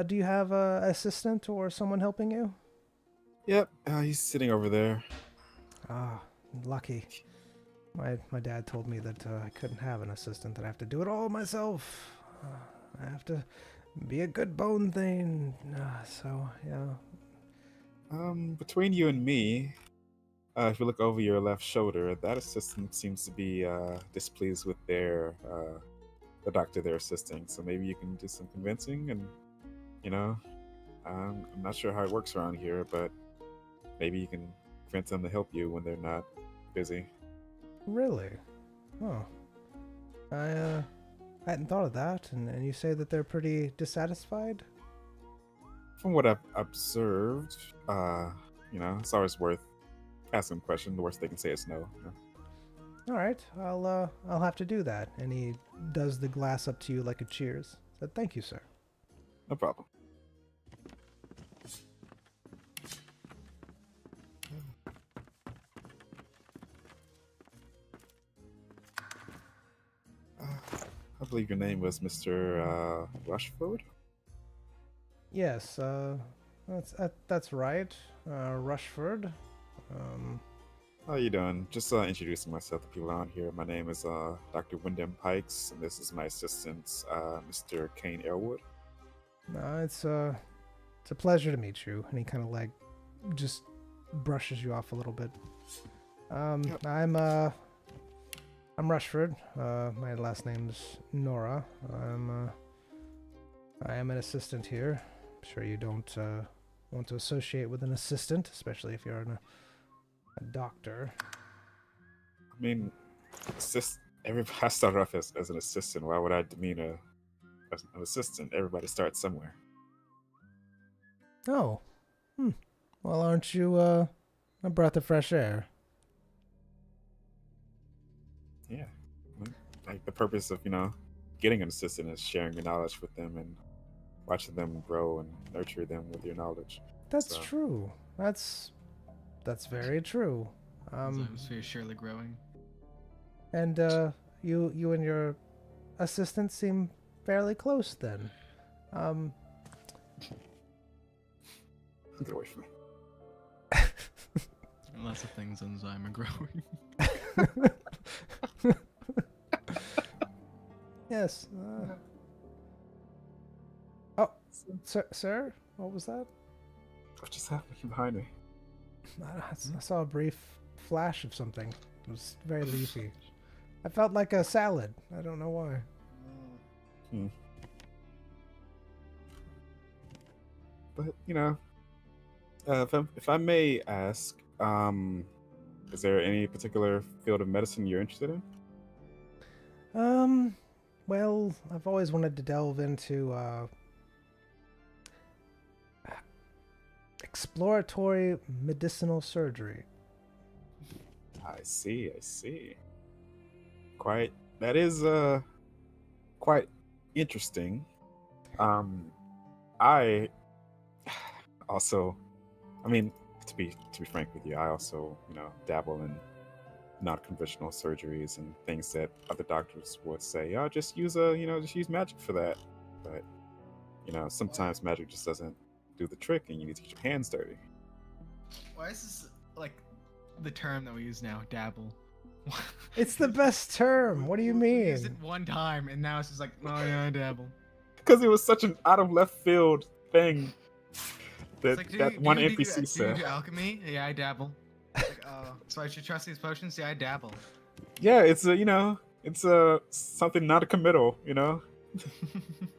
Do you have a assistant or someone helping you? Yep, he's sitting over there. Ah, lucky. My dad told me that I couldn't have an assistant, that I have to do it all myself. I have to be a good bone thing. So, yeah. Between you and me, if you look over your left shoulder, that assistant seems to be displeased with the doctor they're assisting. So maybe you can do some convincing, and you know, I'm not sure how it works around here, but maybe you can convince them to help you when they're not busy. Really? Oh. I hadn't thought of that, and you say that they're pretty dissatisfied? From what I've observed, it's always worth asking a question. The worst they can say is no. All right, I'll have to do that. And he does the glass up to you like a cheers. Said, "Thank you, sir." No problem. I believe your name was Mr. Rushford? Yes, that's right. Rushford. Um, How you doing? Just introducing myself to people out here. My name is Dr. Wyndham Pikes, and this is my assistant, Mr. Kane Airwood. no, It's a pleasure to meet you. And he kind of like just brushes you off a little bit. Yep. I'm Rushford. My last name's Nora. I am an assistant here. I'm sure you don't want to associate with an assistant, especially if you're a doctor. I mean, everybody I started off as an assistant. Why would I demean as an assistant? Everybody starts somewhere. Oh. Well, aren't you a breath of fresh air? Yeah. Like the purpose of, getting an assistant is sharing your knowledge with them and watching them grow and nurture them with your knowledge. That's So- true. That's very true. His atmosphere is surely growing. And you and your assistant seem fairly close then. Get away from me. Lots of things enzyme are growing. Yes. Oh, sir, what was that? What just happened behind me? I saw a brief flash of something. It was very leafy. I felt like a salad. I don't know why. But if I may ask, is there any particular field of medicine you're interested in? Well, I've always wanted to delve into exploratory medicinal surgery. I see. That is quite interesting. I also, I mean, to be frank with you, I also, dabble in non-conventional surgeries and things that other doctors would say, "Oh, just use magic for that." But sometimes magic just doesn't do the trick, and you need to get your hands dirty. Why is this like the term that we use now? Dabble. It's the best term. What do you We mean? used it one time, and now it's just like, oh yeah, I dabble. Because it was such an out of left field thing that It's like, that one do you NPC do said. alchemy? Yeah, I dabble. Like, oh, so I should trust these potions? Yeah, I dabble. Yeah, it's something non-committal.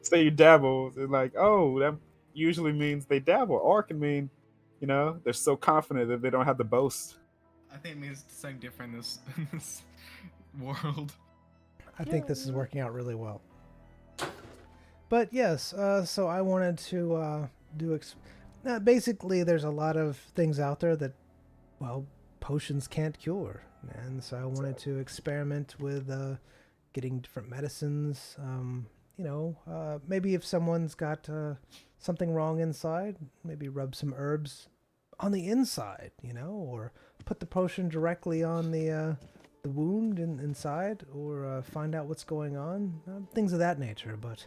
Say you dabble, they're like, oh, that usually means they dabble, or it can mean, they're so confident that they don't have to boast. I think it means something different in this world. I think this is working out really well. But yes, so I wanted to basically, there's a lot of things out there that, well, potions can't cure. And so I wanted to experiment with getting different medicines. Maybe if someone's got something wrong inside, maybe rub some herbs on the inside, or put the potion directly on the wound inside, or find out what's going on, things of that nature. But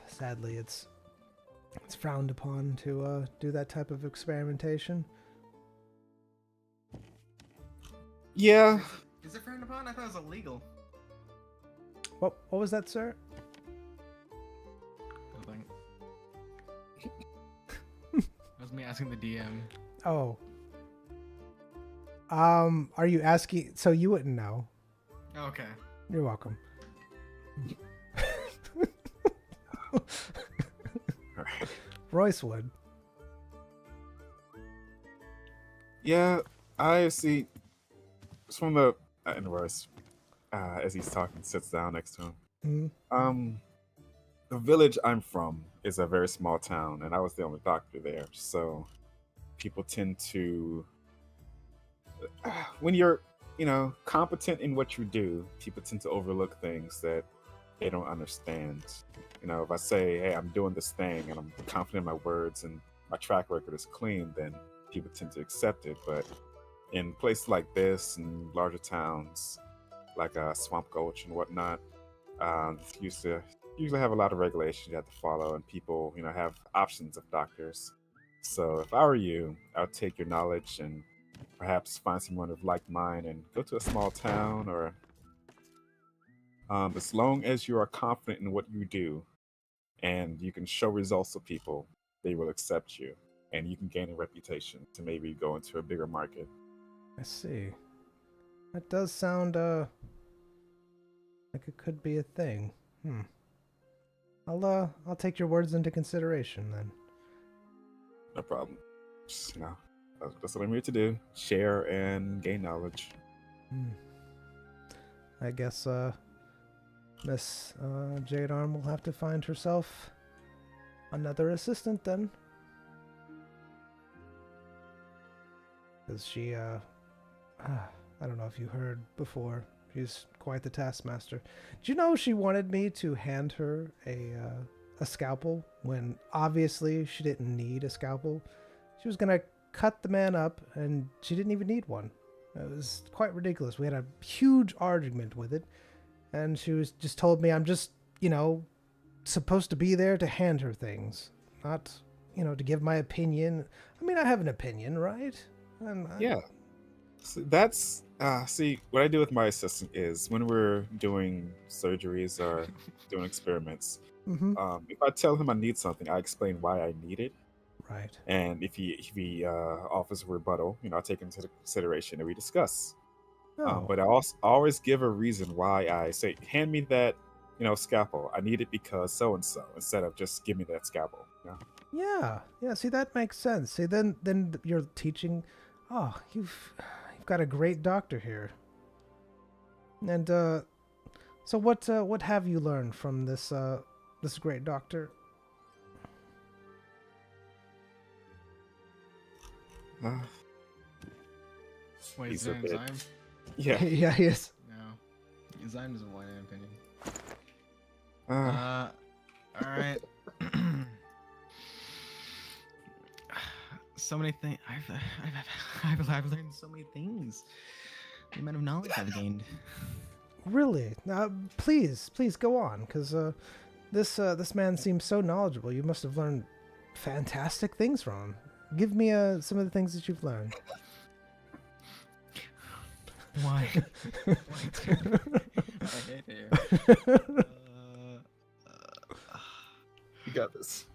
sadly, it's frowned upon to do that type of experimentation. Yeah, Is it frowned upon? I thought it was illegal. What was that, sir? Nothing. That was me asking the DM. Oh. Are you asking? So you wouldn't know. Okay. You're welcome. Alright. Royce would. Yeah, I see. It's from the and Royce, as he's talking, sits down next to him. Mm-hmm. The village I'm from is a very small town, and I was the only doctor there. So people tend to, when you're, competent in what you do, people tend to overlook things that they don't understand. If I say, hey, I'm doing this thing and I'm confident in my words and my track record is clean, then people tend to accept it. But in places like this and larger towns, like Swamp Gulch and whatnot, usually have a lot of regulations you have to follow, and people, have options of doctors. So if I were you, I would take your knowledge and perhaps find someone of like mind and go to a small town, or as long as you are confident in what you do and you can show results to people, they will accept you, and you can gain a reputation to maybe go into a bigger market. I see. That does sound like it could be a thing. I'll take your words into consideration then. No problem. Just, that's what I'm here to do: share and gain knowledge. I guess Miss Jade Arm will have to find herself another assistant then. Because she, I don't know if you heard before, she's quite the taskmaster. Do you know she wanted me to hand her a scalpel when obviously she didn't need a scalpel? She was going to cut the man up and she didn't even need one. It was quite ridiculous. We had a huge argument with it, and she was just told me I'm just, supposed to be there to hand her things, not, to give my opinion. I mean, I have an opinion, right? Yeah. So that's see, what I do with my assistant is when we're doing surgeries or doing experiments, if I tell him I need something, I explain why I need it. Right. And if he offers a rebuttal, I take into consideration and we discuss. Oh. But I also always give a reason why I say, hand me that, scalpel. I need it because so and so, instead of just give me that scalpel. Yeah. See, that makes sense. See, then you're teaching. Oh, you've got a great doctor here. And so what have you learned from this great doctor? Wait, is He's a that bit- Zyme? Yeah. Yeah, he is. No. Zyme doesn't want an opinion. Uh, Alright. So many things. I've learned so many things. The amount of knowledge I've gained. Really? Please go on, because this man seems so knowledgeable. You must have learned fantastic things from him. Give me some of the things that you've learned. Why? I hate you. you got this.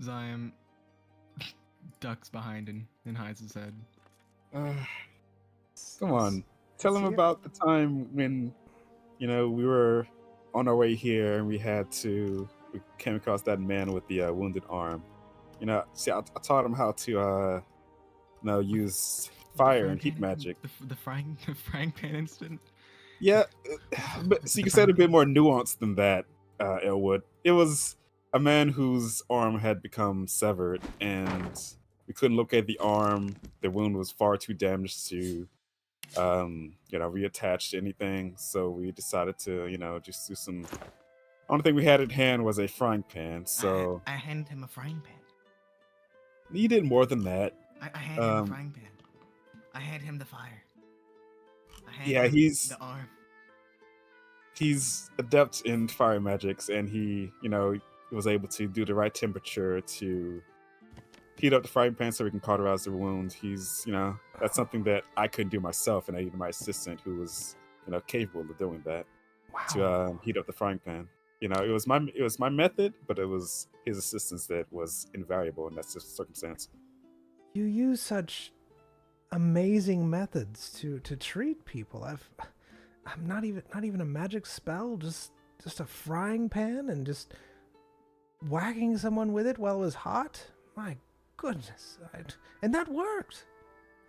Zyme ducks behind and hides his head. Come on, tell him about the time when, we were on our way here and we came across that man with the wounded arm. See, I taught him how to, use fire and heat magic. The frying pan incident. Yeah, but see, you said a bit more nuanced than that, Elwood. It was a man whose arm had become severed, and we couldn't locate the arm. The wound was far too damaged to, reattach to anything. So we decided to, just do some. Only thing we had at hand was a frying pan. So I handed him a frying pan. You did more than that. I handed him a frying pan. I handed him the fire. He's the arm. He's adept in fire magics, and he was able to do the right temperature to heat up the frying pan so we can cauterize the wound. He's that's something that I couldn't do myself, and I needed my assistant who was capable of doing that. Wow. To heat up the frying pan. It was my method, but it was his assistance that was invaluable in that circumstance. You use such amazing methods to treat people. I'm not even a magic spell, just a frying pan and just whacking someone with it while it was hot. My goodness. And that worked.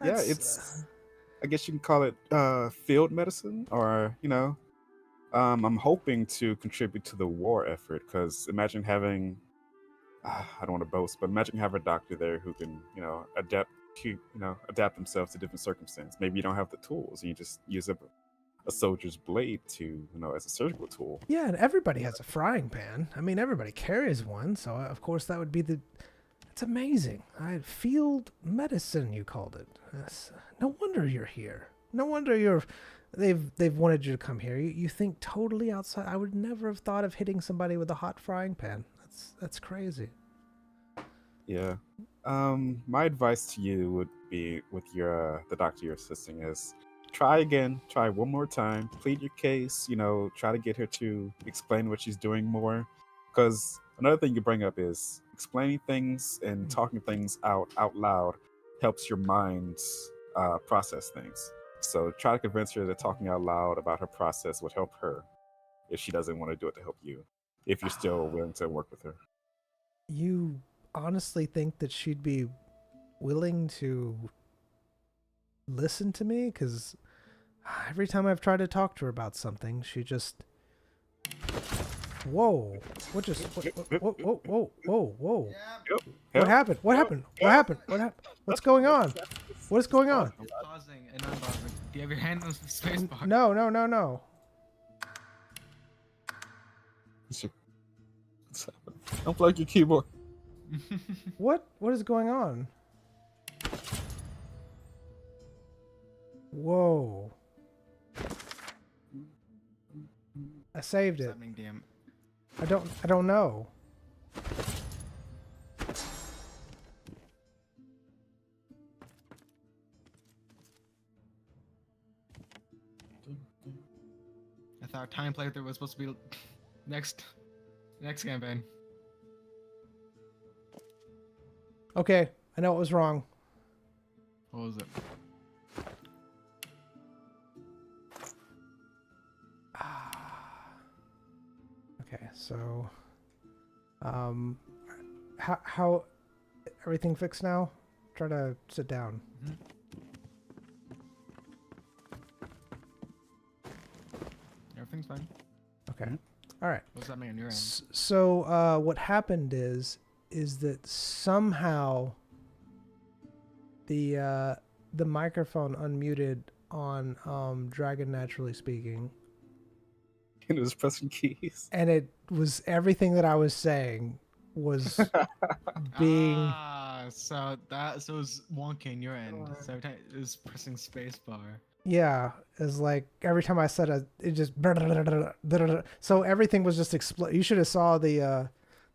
It's I guess you can call it field medicine, or I'm hoping to contribute to the war effort, because imagine having I don't want to boast, but imagine having a doctor there who can adapt themselves to different circumstances. Maybe you don't have the tools and you just use a soldier's blade to as a surgical tool. Yeah, and everybody has a frying pan. I mean, everybody carries one, so of course that would be it's amazing. Field medicine, you called it. No wonder you're here. No wonder they've wanted you to come here. You think totally outside. I would never have thought of hitting somebody with a hot frying pan. That's crazy. Yeah. My advice to you would be with the doctor you're assisting is try again. Try one more time. Plead your case. Try to get her to explain what she's doing more. Because another thing you bring up is explaining things and talking things out loud helps your mind process things. So try to convince her that talking out loud about her process would help her if she doesn't want to do it to help you. If you're still willing to work with her. You honestly think that she'd be willing to listen to me? Because every time I've tried to talk to her about something, she just... Whoa. What just... Whoa. What happened? What happened? What's going on? What is going on? Pausing and unpausing. Do you have your hand on the space bar? No. Unplug your keyboard. What is going on? Whoa. I saved it. Damn. I don't know. I thought time playthrough was supposed to be next campaign. Okay, I know what was wrong. What was it? Okay, so how everything fixed now? Try to sit down. Mm-hmm. Everything's fine. Okay. All right. What's that mean on your end? So what happened is that somehow the microphone unmuted on Dragon Naturally Speaking. And it was pressing keys. And it was everything that I was saying was being... so it was wonky on your end. So every time it was pressing spacebar. Yeah, it's like every time I said it just... So everything was just explode. You should have saw the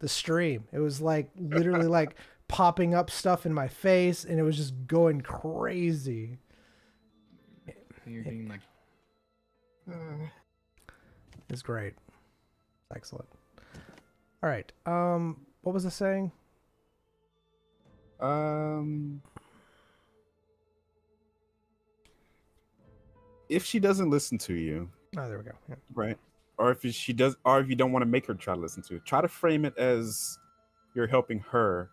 stream. It was like literally like popping up stuff in my face, and it was just going crazy. You're being like... It's great. Excellent. All right. What was I saying? If she doesn't listen to you, Oh, there we go. Yeah. right? Or if she does, or if you don't want to make her try to listen to you, try to frame it as you're helping her,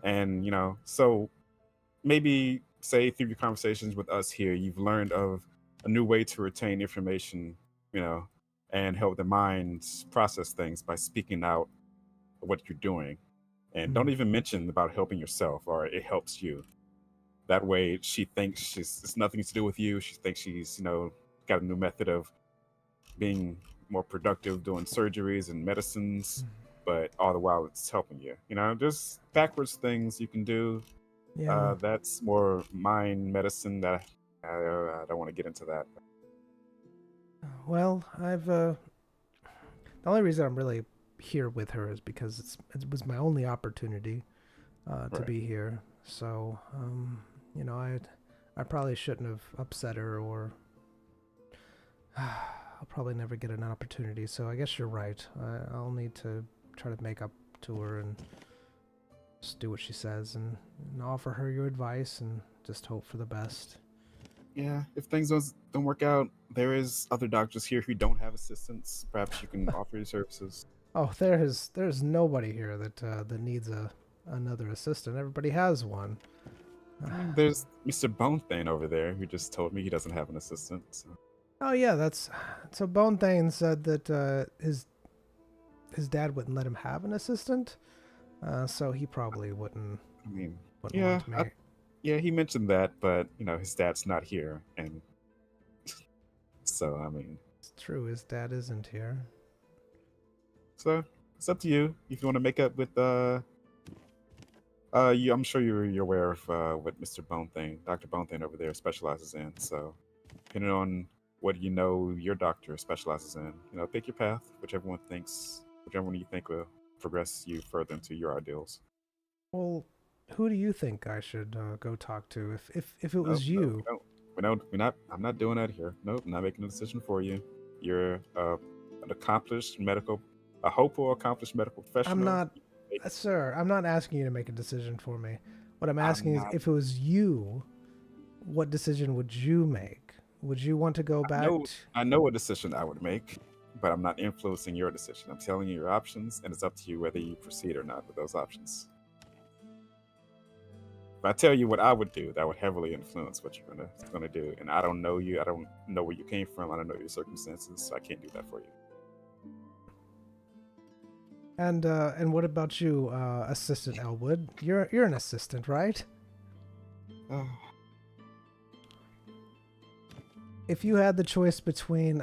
and so maybe say through your conversations with us here, you've learned of a new way to retain information, and help the mind process things by speaking out what you're doing. And don't even mention about helping yourself or it helps you. That way she thinks it's nothing to do with you. She thinks she's, got a new method of being more productive, doing surgeries and medicines, but all the while it's helping you. Just backwards things you can do. Yeah. That's more mind medicine that I don't want to get into that. Well, the only reason I'm really here with her is because it was my only opportunity to be here. So, I probably shouldn't have upset her, or I'll probably never get an opportunity. So I guess you're right. I'll need to try to make up to her and just do what she says and offer her your advice and just hope for the best. Yeah, if things don't work out, there is other doctors here who don't have assistants. Perhaps you can offer your services. Oh, there's nobody here that needs another assistant. Everybody has one. There's Mr. Bonethane over there who just told me he doesn't have an assistant. So. Oh yeah, so Bonethane said that his dad wouldn't let him have an assistant, so he probably wouldn't. I mean, wouldn't want me. Yeah, he mentioned that, but his dad's not here, and so I mean, it's true. His dad isn't here. So it's up to you if you want to make up with I'm sure you're aware of what Mr. Bonethane, Dr. Bonethane over there specializes in. So depending on what your doctor specializes in, pick your path, whichever one you think will progress you further into your ideals. Well, who do you think I should go talk to if it was you? I'm not doing that here. Nope, I'm not making a decision for you. You're an a hopeful, accomplished medical professional. I'm not, sir. I'm not asking you to make a decision for me. What I'm asking is, not- if it was you, what decision would you make? Would you want to go back? I know what decision I would make, but I'm not influencing your decision. I'm telling you your options, and it's up to you whether you proceed or not with those options. If I tell you what I would do, that would heavily influence what you're gonna do. And I don't know you. I don't know where you came from. I don't know your circumstances, so I can't do that for you. And what about you, Assistant Elwood? You're an assistant, right? If you had the choice between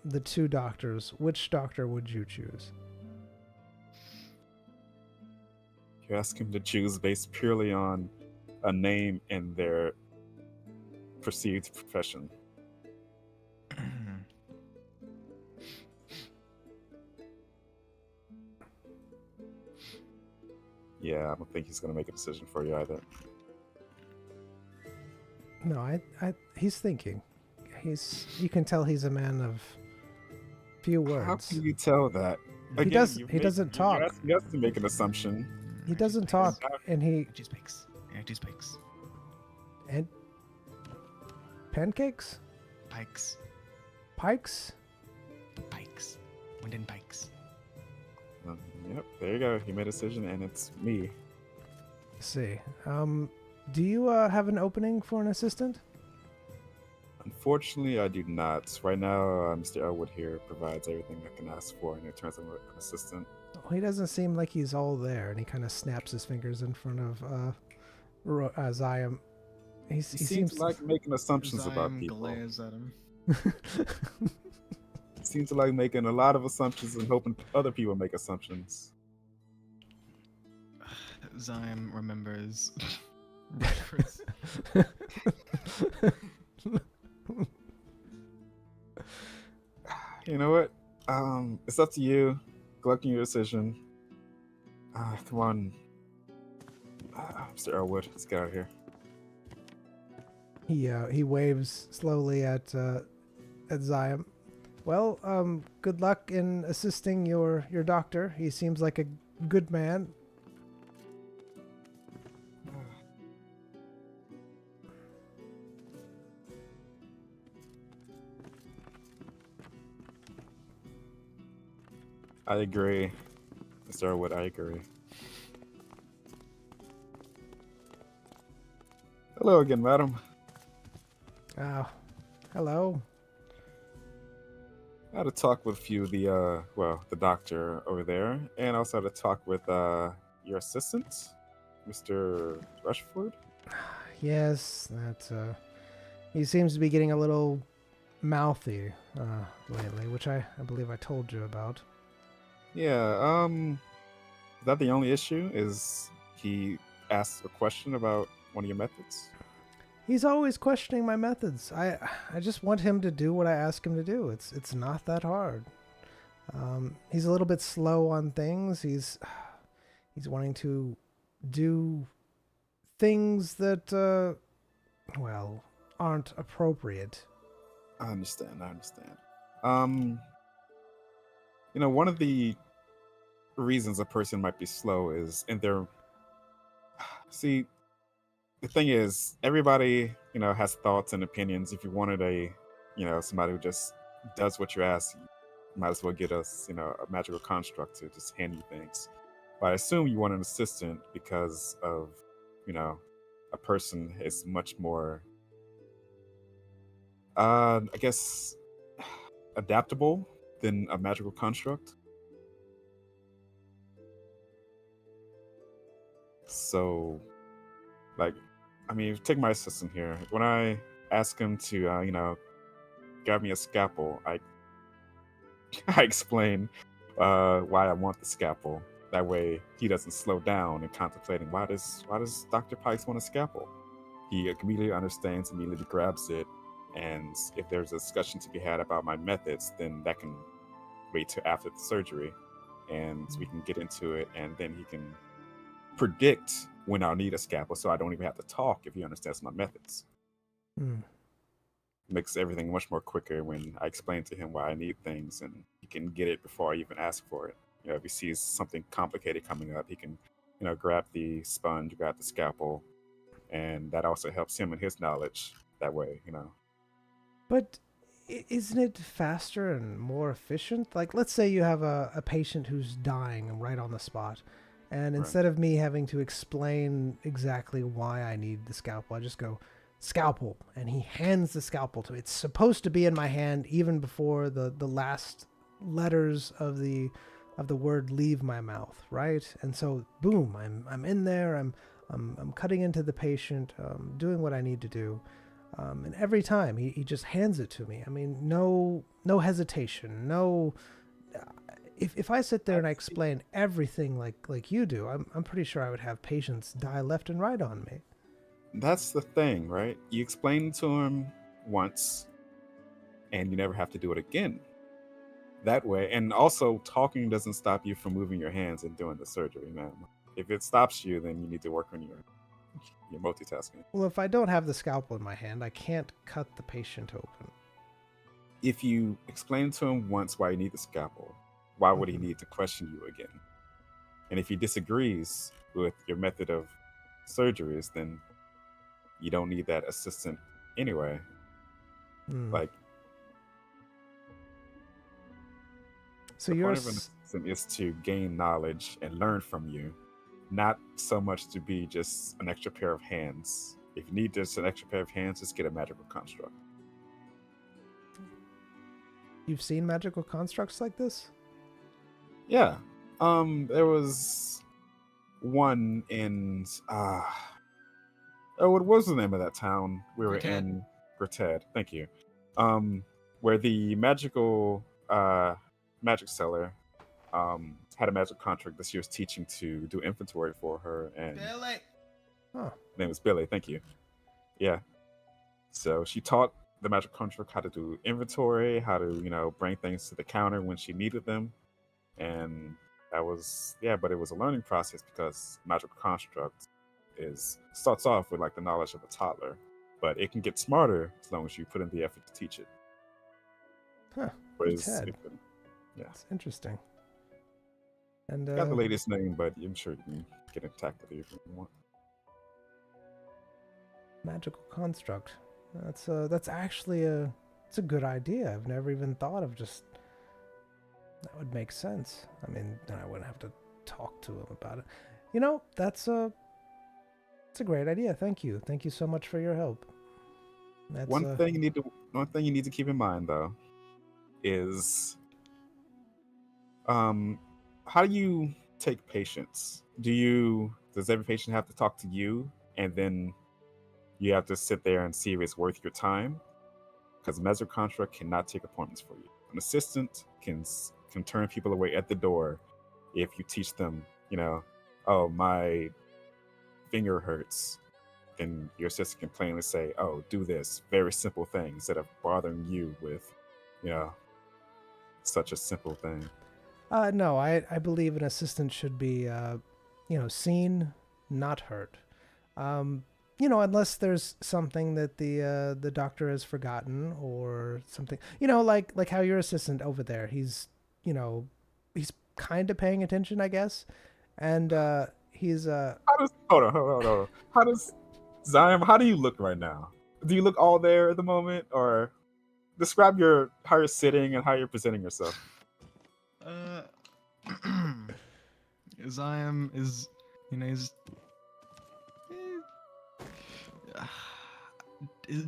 the two doctors, which doctor would you choose? You ask him to choose based purely on a name and their perceived profession. Yeah, I don't think he's going to make a decision for you either. No, he's thinking. You can tell he's a man of few words. How can you tell that? He doesn't talk. You're asking us to make an assumption. He doesn't talk, and he Just bakes. Yeah, just bakes. and pancakes, Pikes. pikes. Pikes. Winden pikes. Yep, there you go. He made a decision, and it's me. Let's see. Do you have an opening for an assistant? Unfortunately, I do not. Right now, Mr. Elwood here provides everything I can ask for in terms of an assistant. Well, he doesn't seem like he's all there, and he kind of snaps his fingers in front of Zion. He seems like making assumptions about Zyme people. glares at him. Seems like making a lot of assumptions and hoping other people make assumptions. Zyme remembers. Reference. You know what? It's up to you. Good luck in your decision. Come on, Mr. Elwood, let's get out of here. He waves slowly at Zion. Well, good luck in assisting your doctor. He seems like a good man. I agree. Mr. Elwood, I agree. Hello again, madam. Hello. I had a talk with a few of the doctor over there, and also had a talk with your assistant, Mr. Rushford. Yes, that he seems to be getting a little mouthy lately, which I believe I told you about. Yeah, is that the only issue? Is he asked a question about one of your methods? He's always questioning my methods. I just want him to do what I ask him to do. It's not that hard. He's a little bit slow on things. He's wanting to do things that aren't appropriate. I understand. One of the reasons a person might be slow is in their... See, the thing is, everybody, has thoughts and opinions. If you wanted somebody who just does what you ask, you might as well get us, a magical construct to just hand you things. But I assume you want an assistant because of, a person is much more, I guess, adaptable than a magical construct. So, take my assistant here. When I ask him to, grab me a scalpel, I explain why I want the scalpel. That way, he doesn't slow down and contemplating why does Dr. Pikes want a scalpel. He immediately understands, immediately grabs it, and if there's a discussion to be had about my methods, then that can wait till after the surgery, and we can get into it, and then he can predict when I'll need a scalpel, so I don't even have to talk if he understands my methods. makes everything much more quicker when I explain to him why I need things, and he can get it before I even ask for it. If he sees something complicated coming up, he can, grab the sponge, grab the scalpel, and that also helps him in his knowledge that way. But isn't it faster and more efficient? Like, let's say you have a patient who's dying right on the spot. And Right. instead of me having to explain exactly why I need the scalpel, I just go, scalpel. And he hands the scalpel to me. It's supposed to be in my hand even before the last letters of the word leave my mouth, right? And so, boom, I'm in there. I'm cutting into the patient, doing what I need to do. And every time he just hands it to me. I mean, no hesitation. No, if I sit there and I explain everything like you do, I'm pretty sure I would have patients die left and right on me. That's the thing, right? You explain to him once, and you never have to do it again. That way, and also talking doesn't stop you from moving your hands and doing the surgery, man. If it stops you, then you need to work on your multitasking. Well, if I don't have the scalpel in my hand, I can't cut the patient open. If you explain to him once why you need the scalpel, why would he need to question you again? And if he disagrees with your method of surgeries, then you don't need that assistant anyway. Like, so the you're point of an assistant is to gain knowledge and learn from you, not so much to be just an extra pair of hands. If you need just an extra pair of hands, just get a magical construct. You've seen magical constructs like this? Yeah. There was one in what was the name of that town we were in? Gritted. Thank you. Where the magical magic seller had a magic contract that she was teaching to do inventory for her, and Billy. Huh. her name was Billy. Thank you. Yeah. So she taught the magic contract how to do inventory, how to bring things to the counter when she needed them, and that was but it was a learning process because magical construct starts off with like the knowledge of a toddler, but it can get smarter as long as you put in the effort to teach it. Huh. Whereas, That's interesting. And got the latest name, but I'm sure you can get in contact with it if you want. Magical construct. That's actually it's a good idea. I've never even thought of just that would make sense. I mean, then I wouldn't have to talk to him about it. That's a great idea. Thank you. Thank you so much for your help. That's, one thing you need to keep in mind though is how do you take patients? Does every patient have to talk to you and then you have to sit there and see if it's worth your time? Because a magic contract cannot take appointments for you. An assistant can turn people away at the door if you teach them, oh, my finger hurts. Then your assistant can plainly say, oh, do this very simple thing instead of bothering you with, such a simple thing. No, I believe an assistant should be, seen, not heard. Unless there's something that the doctor has forgotten or something. Like how your assistant over there, he's kind of paying attention, I guess, and he's Hold on. How does Zion? How do you look right now? Do you look all there at the moment, or describe how you're sitting and how you're presenting yourself? Zion is, he's.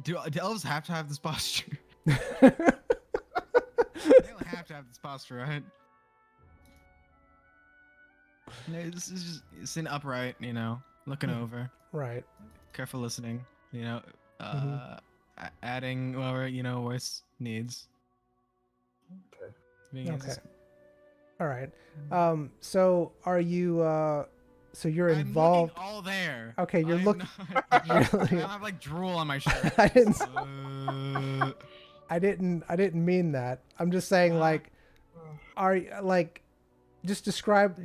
Do elves have to have this posture? They don't have to have this posture, right? This is just sitting upright, looking over. Right. Careful listening, adding whatever, voice needs. Okay. All right. So are you, so you're involved? I'm all there. Okay, you're looking. I have like drool on my shirt. I didn't mean that. I'm just saying, just describe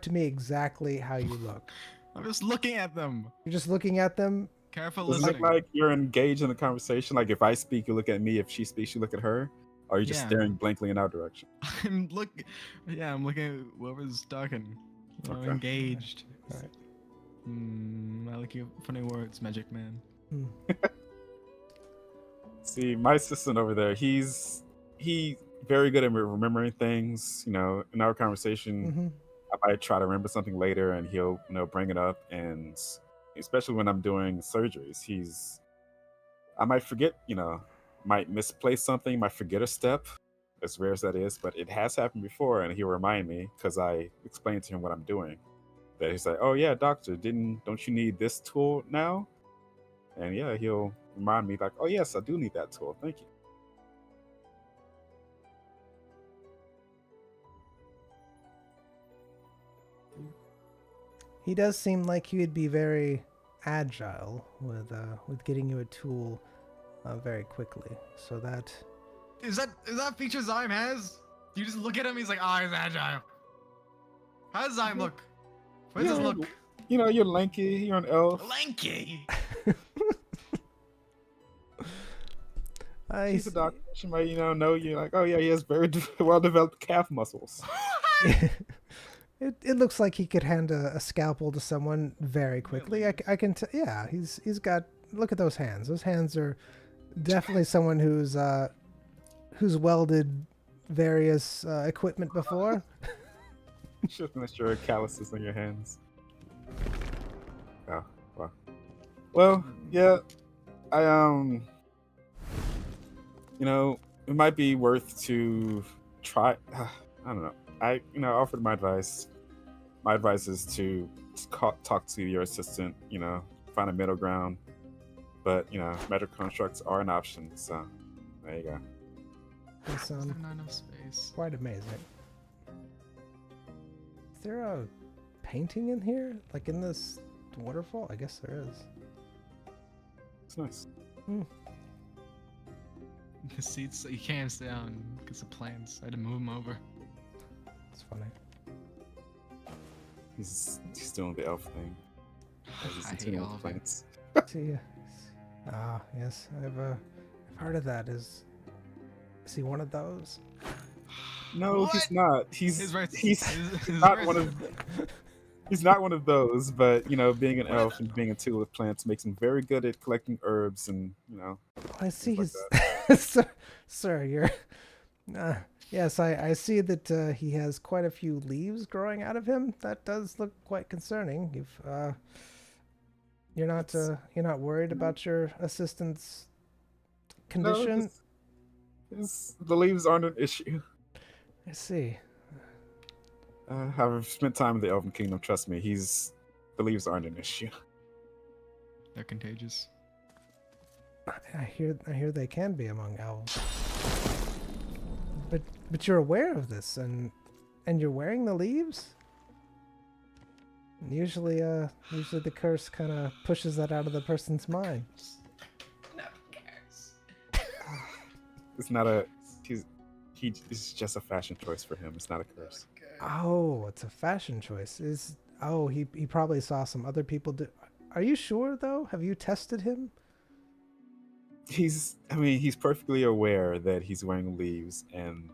to me exactly how you look. I'm just looking at them. You're just looking at them. Careful Does it listening. look like you're engaged in a conversation? Like if I speak, you look at me. If she speaks, you look at her. Or are you just Yeah. staring blankly in our direction? I'm I'm looking at whoever's talking. Okay. Engaged. Alright. I like your funny words, Magic Man. Hmm. See, my assistant over there, he very good at remembering things. You know, in our conversation, Mm-hmm. I might try to remember something later, and he'll bring it up. And especially when I'm doing surgeries, I might forget. Might misplace something, might forget a step. As rare as that is, but it has happened before, and he'll remind me because I explained to him what I'm doing. That he's like, "Oh yeah, doctor, don't you need this tool now?" And yeah, he'll remind me like, "Oh yes, I do need that tool. Thank you." He does seem like he would be very agile with getting you a tool very quickly. So that Is that a feature Zyme has? You just look at him, he's like, he's agile. How does Zyme look? Where does it look? You're lanky. You're an elf. Lanky. She's a doctor. She might, know you like, oh yeah, he has very well-developed calf muscles. it looks like he could hand a scalpel to someone very quickly. I can yeah, he's got, look at those hands. Those hands are definitely someone who's welded various equipment before. Just make sure calluses on your hands. Oh, wow. Well, yeah, I it might be worth to try. I don't know. I offered my advice. My advice is to talk to your assistant. Find a middle ground. But metal constructs are an option. So there you go. It's Not enough space. quite amazing. Is there a painting in here? Like in this waterfall? I guess there is. It's nice. The seats, you can't stay down because of plants. I had to move them over. It's funny. He's doing the elf thing. He's I hate continuing all with of it. plants. See, yes, I've heard of that. Is he one of those? No, What? he's not. His Not one of. He's not one of those, but being an elf and being a tool with plants makes him very good at collecting herbs and Oh, I see. things like Sir, you're. Yes, I see that he has quite a few leaves growing out of him. That does look quite concerning. You're not worried about your assistant's condition? The leaves aren't an issue. I see. I've spent time in the Elven Kingdom. Trust me, the leaves aren't an issue. They're contagious. I hear they can be among elves. But you're aware of this, and you're wearing the leaves? Usually the curse kind of pushes that out of the person's mind. No cares. It's not a. It's just a fashion choice for him. It's not a curse. Oh, it's a fashion choice. He probably saw some other people do. Are you sure though? Have you tested him? He's perfectly aware that he's wearing leaves, and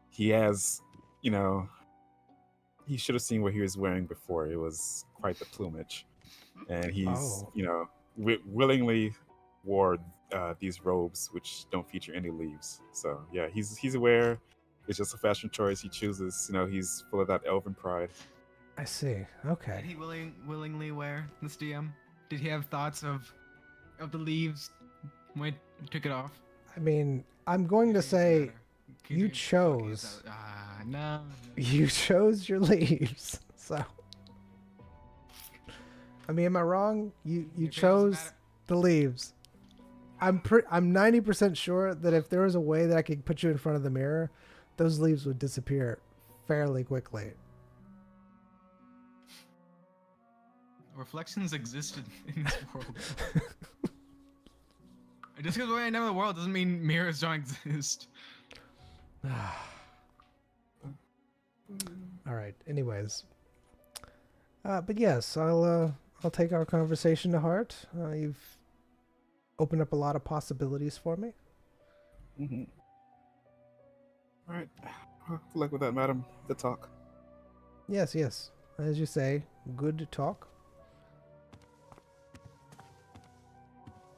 he has, he should have seen what he was wearing before. It was quite the plumage, and he's, willingly wore these robes which don't feature any leaves. So yeah, he's aware. It's just a fashion choice he chooses. He's full of that elven pride. I see. Okay. Did he willingly wear this DM? Did he have thoughts of the leaves when he took it off? I mean, I'm going to say Can you okay, chose. No. You chose your leaves. So I mean, am I wrong? You Your face chose matter- the leaves. I'm 90% sure that if there was a way that I could put you in front of the mirror, those leaves would disappear fairly quickly. Reflections existed in this world. Just because we're in another world doesn't mean mirrors don't exist. All right. Anyways, but yes, I'll I'll take our conversation to heart. You've opened up a lot of possibilities for me. Mm-hmm. All right. Good luck with that, madam. Good talk. Yes, yes. As you say, good talk.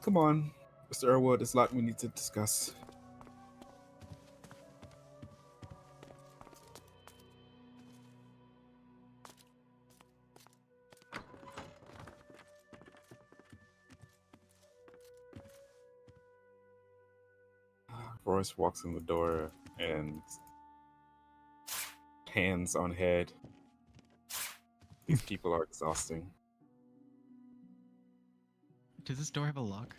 Come on, Mr. Earwood. There's a lot we need to discuss. Royce walks in the door and hands on head. These people are exhausting. Does this door have a lock?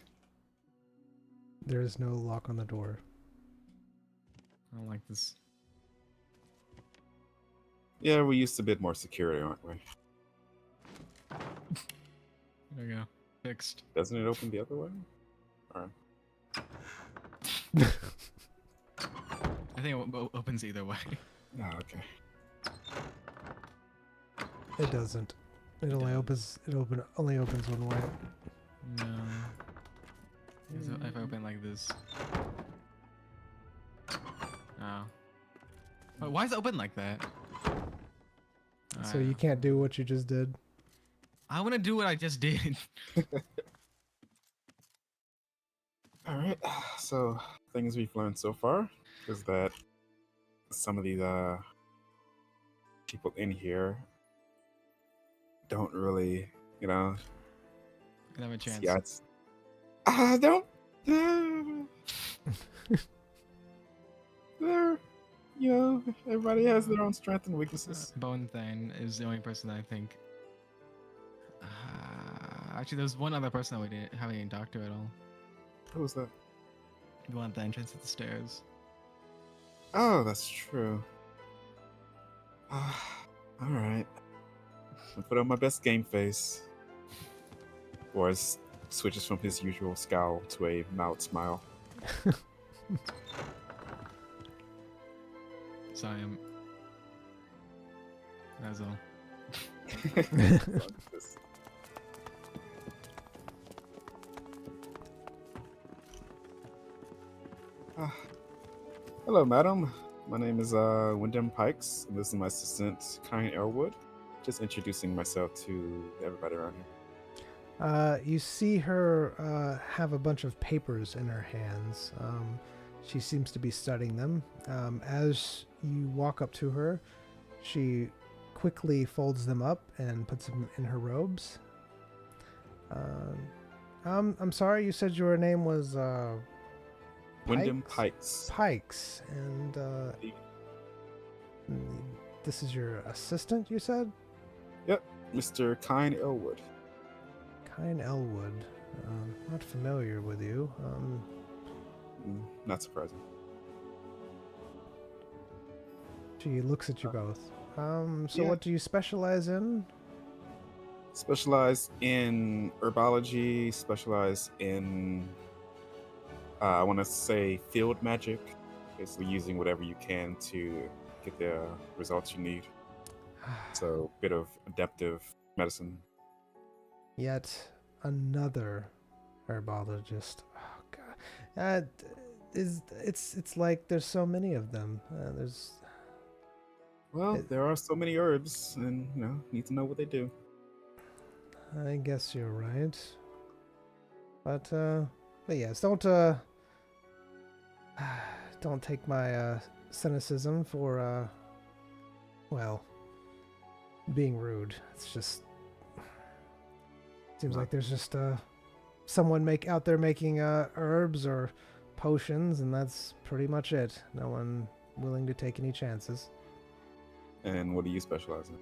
There is no lock on the door. I don't like this. Yeah, we used a bit more security, aren't we? There we go. Fixed. Doesn't it open the other way? Or... I think it opens either way. Oh, okay. It doesn't. It only opens. Only opens one way. No. If I open like this. Oh. Wait, why is it open like that? So you can't do what you just did. I want to do what I just did. All right. So things we've learned so far is that some of these people in here don't really, Don't have a chance. yeah, don't. They're, everybody has their own strengths and weaknesses. Bone Thane is the only person that I think. Actually, there's one other person that we didn't have any doctor at all. Who was that? The one at the entrance of the stairs. Oh, that's true. All right. I put on my best game face. Boris switches from his usual scowl to a mild smile. So I am. That's all. Hello, madam. My name is Wyndham Pikes, and this is my assistant, Kyan Elwood. Just introducing myself to everybody around here. You see her have a bunch of papers in her hands. She seems to be studying them. As you walk up to her, she quickly folds them up and puts them in her robes. I'm sorry, you said your name was Wyndham Pikes. Pikes, and this is your assistant, you said? Yep, Mr. Kyan Elwood. Kyan Elwood. Not familiar with you. Not surprising. She looks at you both. So Yeah. what do you specialize in? Specialized in herbology, specialized in, I want to say field magic. Basically using whatever you can to get the results you need. So, bit of adaptive medicine. Yet another herbologist. Oh god. It's like there's so many of them. Well, there are so many herbs, and need to know what they do. I guess you're right. But yes, don't take my cynicism for being rude. It's just seems like there's just someone out there making herbs or potions, and that's pretty much it. No one willing to take any chances. And what do you specialize in?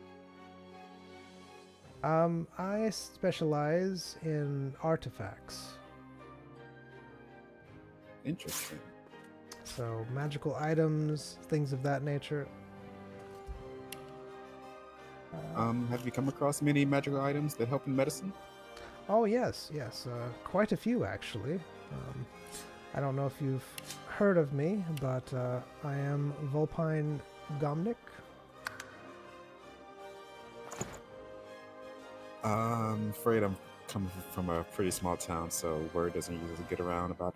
I specialize in artifacts. Interesting. So magical items, things of that nature. Have you come across many magical items that help in medicine? Oh yes, quite a few actually. I don't know if you've heard of me, but I am Volpine Gomnik. I'm afraid I'm coming from a pretty small town, so word doesn't usually get around about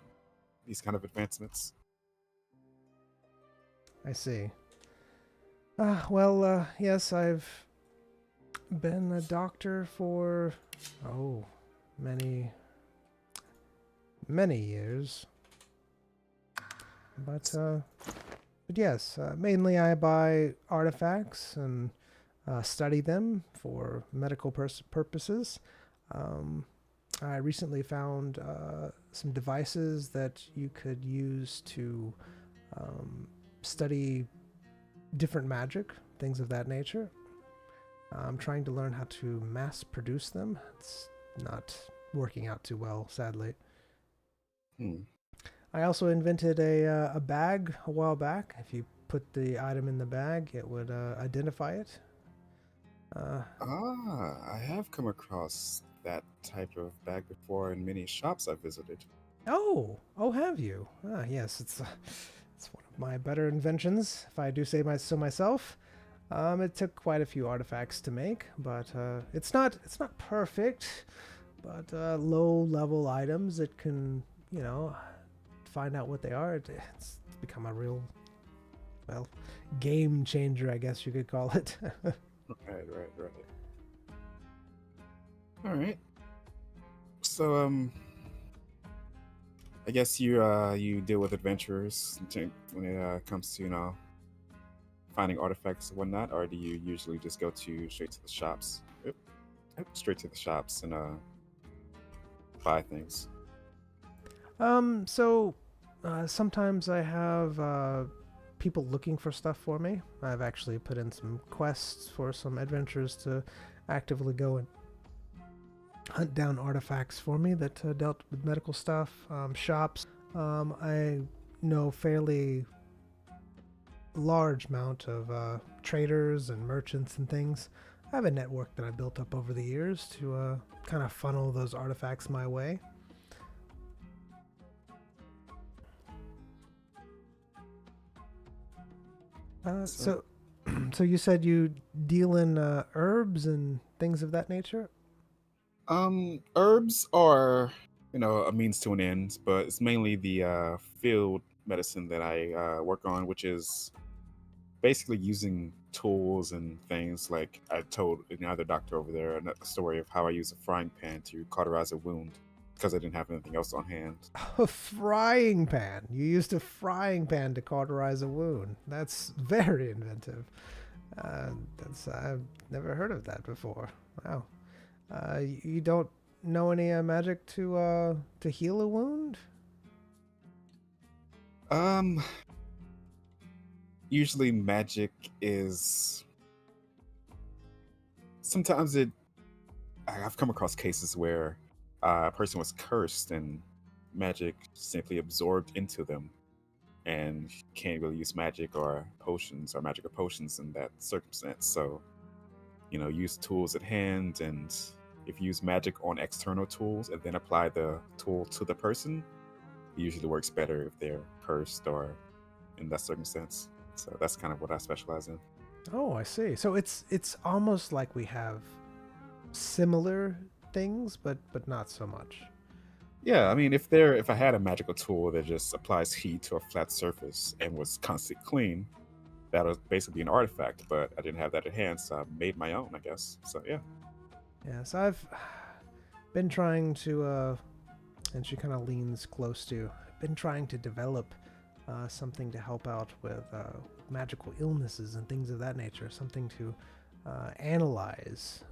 these kind of advancements. I see. Yes, I've been a doctor for, many, many years. But yes, mainly I buy artifacts and study them for medical purposes. I recently found some devices that you could use to study different magic, things of that nature. I'm trying to learn how to mass produce them. It's not working out too well, sadly. I also invented a bag a while back. If you put the item in the bag, it would identify it. I have come across that type of bag before in many shops I've visited. Oh, have you? Yes, it's one of my better inventions, if I do say so myself. It took quite a few artifacts to make, but it's not perfect. But low-level items that can, find out what they are. It's become a real, game changer, I guess you could call it. Right. All right. So, I guess you deal with adventurers when it comes to finding artifacts and whatnot, or do you usually just go straight to the shops? Straight to the shops and buy things. Sometimes I have people looking for stuff for me. I've actually put in some quests for some adventurers to actively go and hunt down artifacts for me that dealt with medical stuff. Shops. I know fairly large amount of traders and merchants and things. I have a network that I built up over the years to kind of funnel those artifacts my way. So you said you deal in herbs and things of that nature? Herbs are, a means to an end, but it's mainly the field medicine that I work on, which is basically using tools and things. Like I told another doctor over there a story of how I use a frying pan to cauterize a wound because I didn't have anything else on hand. A frying pan. You used a frying pan to cauterize a wound. That's very inventive. I've never heard of that before. Wow. You don't know any magic to heal a wound? Usually magic is sometimes I've come across cases where a person was cursed and magic simply absorbed into them and can't really use magic or potions or magical potions in that circumstance. So, use tools at hand, and if you use magic on external tools and then apply the tool to the person, it usually works better if they're cursed or in that circumstance. So that's kind of what I specialize in. Oh, I see. So it's almost like we have similar things, but not so much. Yeah, I mean, if I had a magical tool that just applies heat to a flat surface and was constantly clean, that would basically be an artifact. But I didn't have that at hand, so I made my own, I guess. So yeah. Yes, I've been trying to, and she kind of leans close to, been trying to develop something to help out with magical illnesses and things of that nature, something to analyze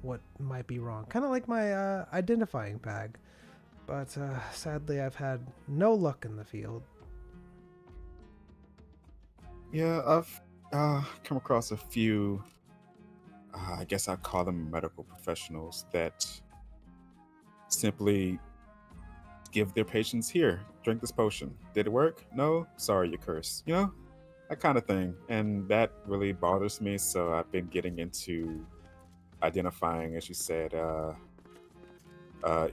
what might be wrong. Kind of like my identifying bag. But sadly, I've had no luck in the field. Yeah, I've come across a few, I guess I'd call them medical professionals that simply give their patients, here, drink this potion. Did it work? No? Sorry, you're cursed. That kind of thing. And that really bothers me. So I've been getting into identifying, as you said,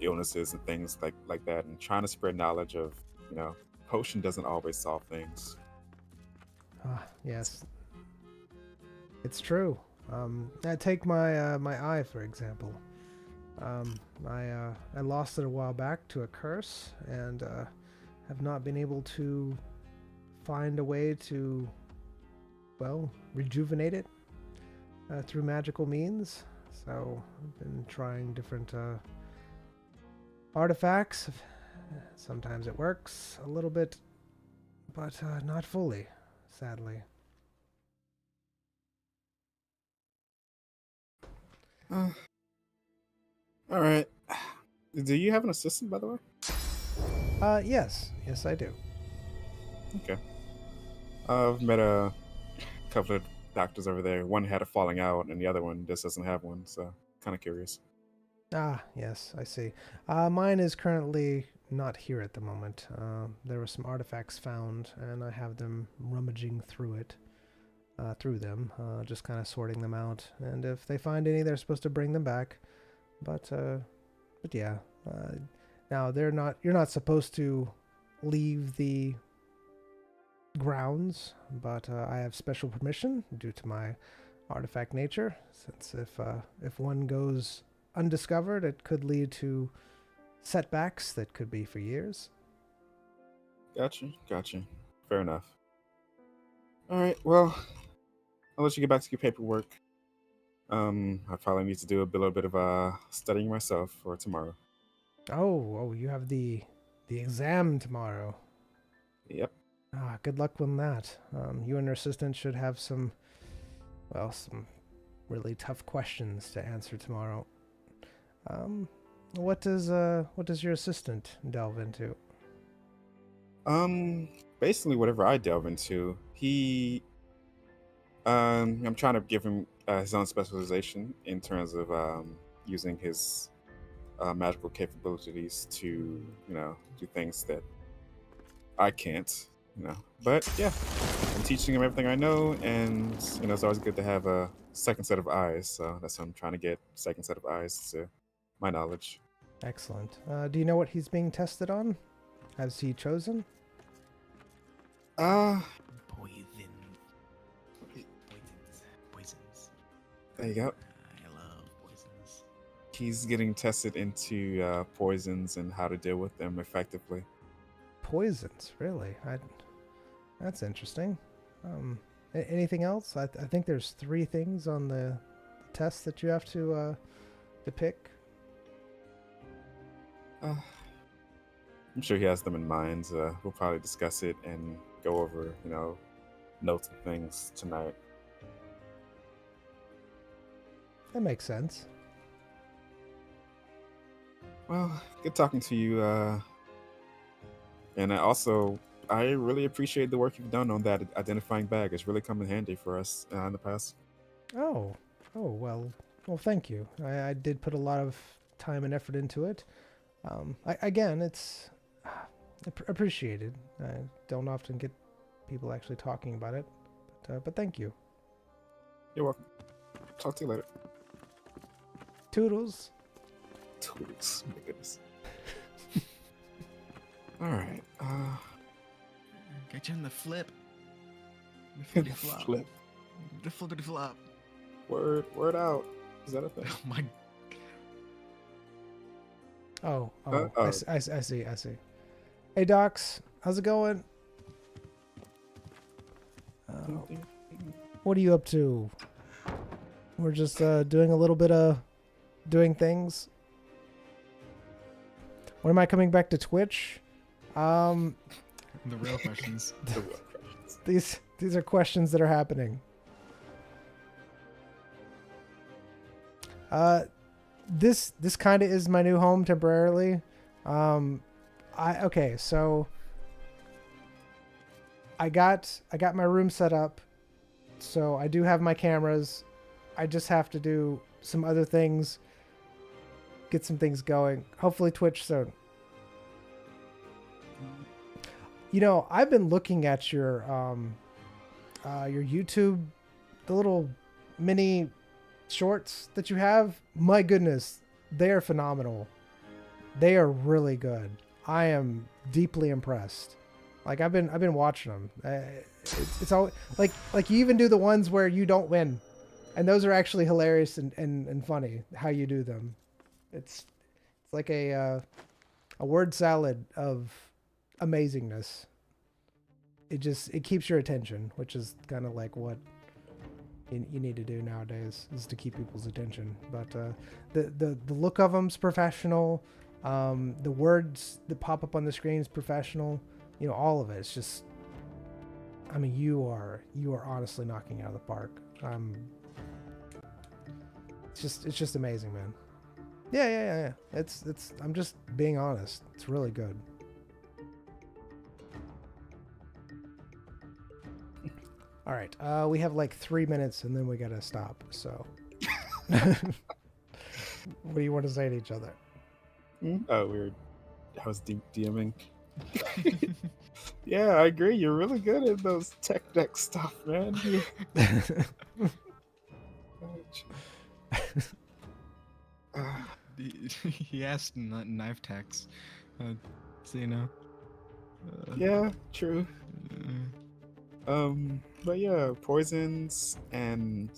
illnesses and things like that, and trying to spread knowledge of, potion doesn't always solve things. Yes. It's true. I take my eye, for example. I lost it a while back to a curse, and have not been able to find a way to, well, rejuvenate it through magical means. So I've been trying different artifacts. Sometimes it works a little bit, but not fully, sadly. All right. Do you have an assistant, by the way? Yes, I do. Okay. I've met a couple of doctors over there. One had a falling out, and the other one just doesn't have one. So, kind of curious. Ah, yes, I see. Mine is currently not here at the moment. There were some artifacts found, and I have them rummaging through them, just kind of sorting them out. And if they find any, they're supposed to bring them back. But yeah. Now you're not supposed to leave the grounds, but I have special permission due to my artifact nature. Since if one goes undiscovered, it could lead to setbacks that could be for years. Gotcha. Fair enough. All right. Well, I'll let you get back to your paperwork. I probably need to do a little bit of studying myself for tomorrow. Oh, you have the exam tomorrow. Yep. Good luck with that. You and your assistant should have some really tough questions to answer tomorrow. What does your assistant delve into? Basically whatever I delve into. I'm trying to give him his own specialization in terms of using his magical capabilities to, do things that I can't, But yeah, I'm teaching him everything I know, and it's always good to have a second set of eyes. So that's what I'm trying to get, second set of eyes to my knowledge. Excellent. Do you know what he's being tested on? Has he chosen? Poisons. There you go. I love poisons. He's getting tested into poisons and how to deal with them effectively. Poisons, really? That's interesting. Anything else? I think there's 3 things on the test that you have to pick. I'm sure he has them in mind. We'll probably discuss it and go over, notes and things tonight. That makes sense. Well, good talking to you. And I really appreciate the work you've done on that identifying bag. It's really come in handy for us in the past. Oh, well, thank you. I did put a lot of time and effort into it. Again, it's appreciated. I don't often get people actually talking about it, but thank you. You're welcome. Talk to you later. Toodles. My goodness. All right. Get you in the flip. The flippity flop. Flip. The flippity flop. Word out. Is that a thing? Oh my. Oh. I see. Hey, Docs. How's it going? What are you up to? We're just doing a little bit of doing things. When am I coming back to Twitch? The real questions. These are questions that are happening. This kind of is my new home temporarily. So I got my room set up, so I do have my cameras. I just have to do some other things, get some things going. Hopefully Twitch soon. I've been looking at your YouTube, the little mini shorts that you have. My goodness, they are phenomenal. They are really good. I am deeply impressed. Like I've been watching them. It's all like you even do the ones where you don't win, and those are actually hilarious and funny how you do them. It's like a word salad of amazingness. It keeps your attention, which is kind of like what you need to do nowadays, is to keep people's attention. But the look of them's professional. The words that pop up on the screen is professional. You know, all of it. It's just, I mean, you are honestly knocking it out of the park. It's just amazing, man. Yeah. It's I'm just being honest. It's really good. All right. We have like 3 minutes and then we gotta stop. So, what do you want to say to each other? Oh, weird. I was DMing. Yeah, I agree. You're really good at those tech deck stuff, man. He asked knife techs, so you know. Yeah, true. But yeah, poisons and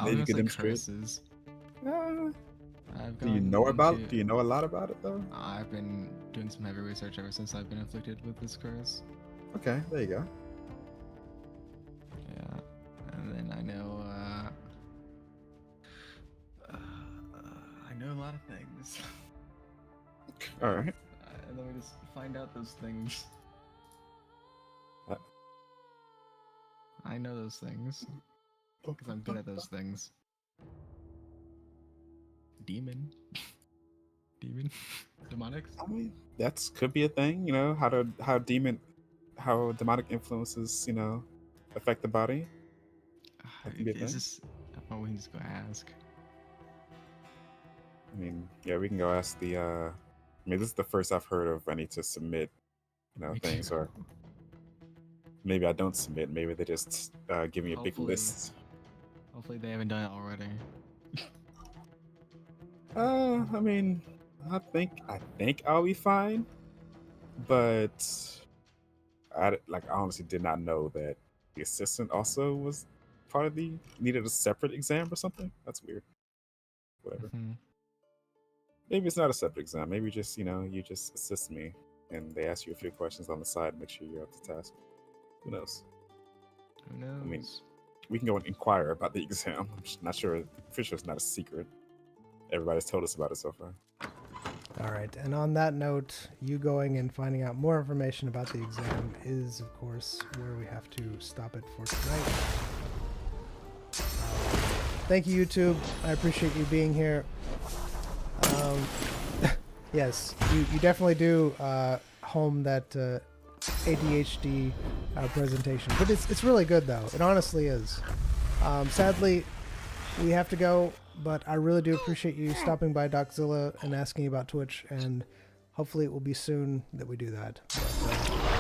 maybe I'll get them straight. curses. Do you know about it? Do you know a lot about it though? I've been doing some heavy research ever since I've been afflicted with this curse. Okay, there you go. Yeah, and then I know a lot of things. All right. And then we just find out those things. I know those things because I'm good at those things. Demon, demonics. I mean, that's could be a thing. You know, how demonic influences, you know, affect the body. That could be a thing. Oh, we can just go ask. I mean, yeah, we can go ask the. I mean, this is the first I've heard of. I need to submit, you know, things, or maybe I don't submit. Maybe they just give me a big list. Hopefully, they haven't done it already. I mean, I think I'll be fine, but I honestly did not know that the assistant also was part of needed a separate exam or something. That's weird. Whatever. Mm-hmm. Maybe it's not a separate exam. Maybe just, you know, you just assist me and they ask you a few questions on the side to make sure you're up to task. Who knows? Who knows? I mean, we can go and inquire about the exam. I'm just not sure. I'm pretty sure it's not a secret. Everybody's told us about it so far. All right. And on that note, you going and finding out more information about the exam is, of course, where we have to stop it for tonight. Thank you, YouTube. I appreciate you being here. Yes, you definitely do home that ADHD presentation, but it's really good though. It honestly is. Sadly, we have to go, but I really do appreciate you stopping by Doczilla and asking about Twitch, and hopefully it will be soon that we do that. But,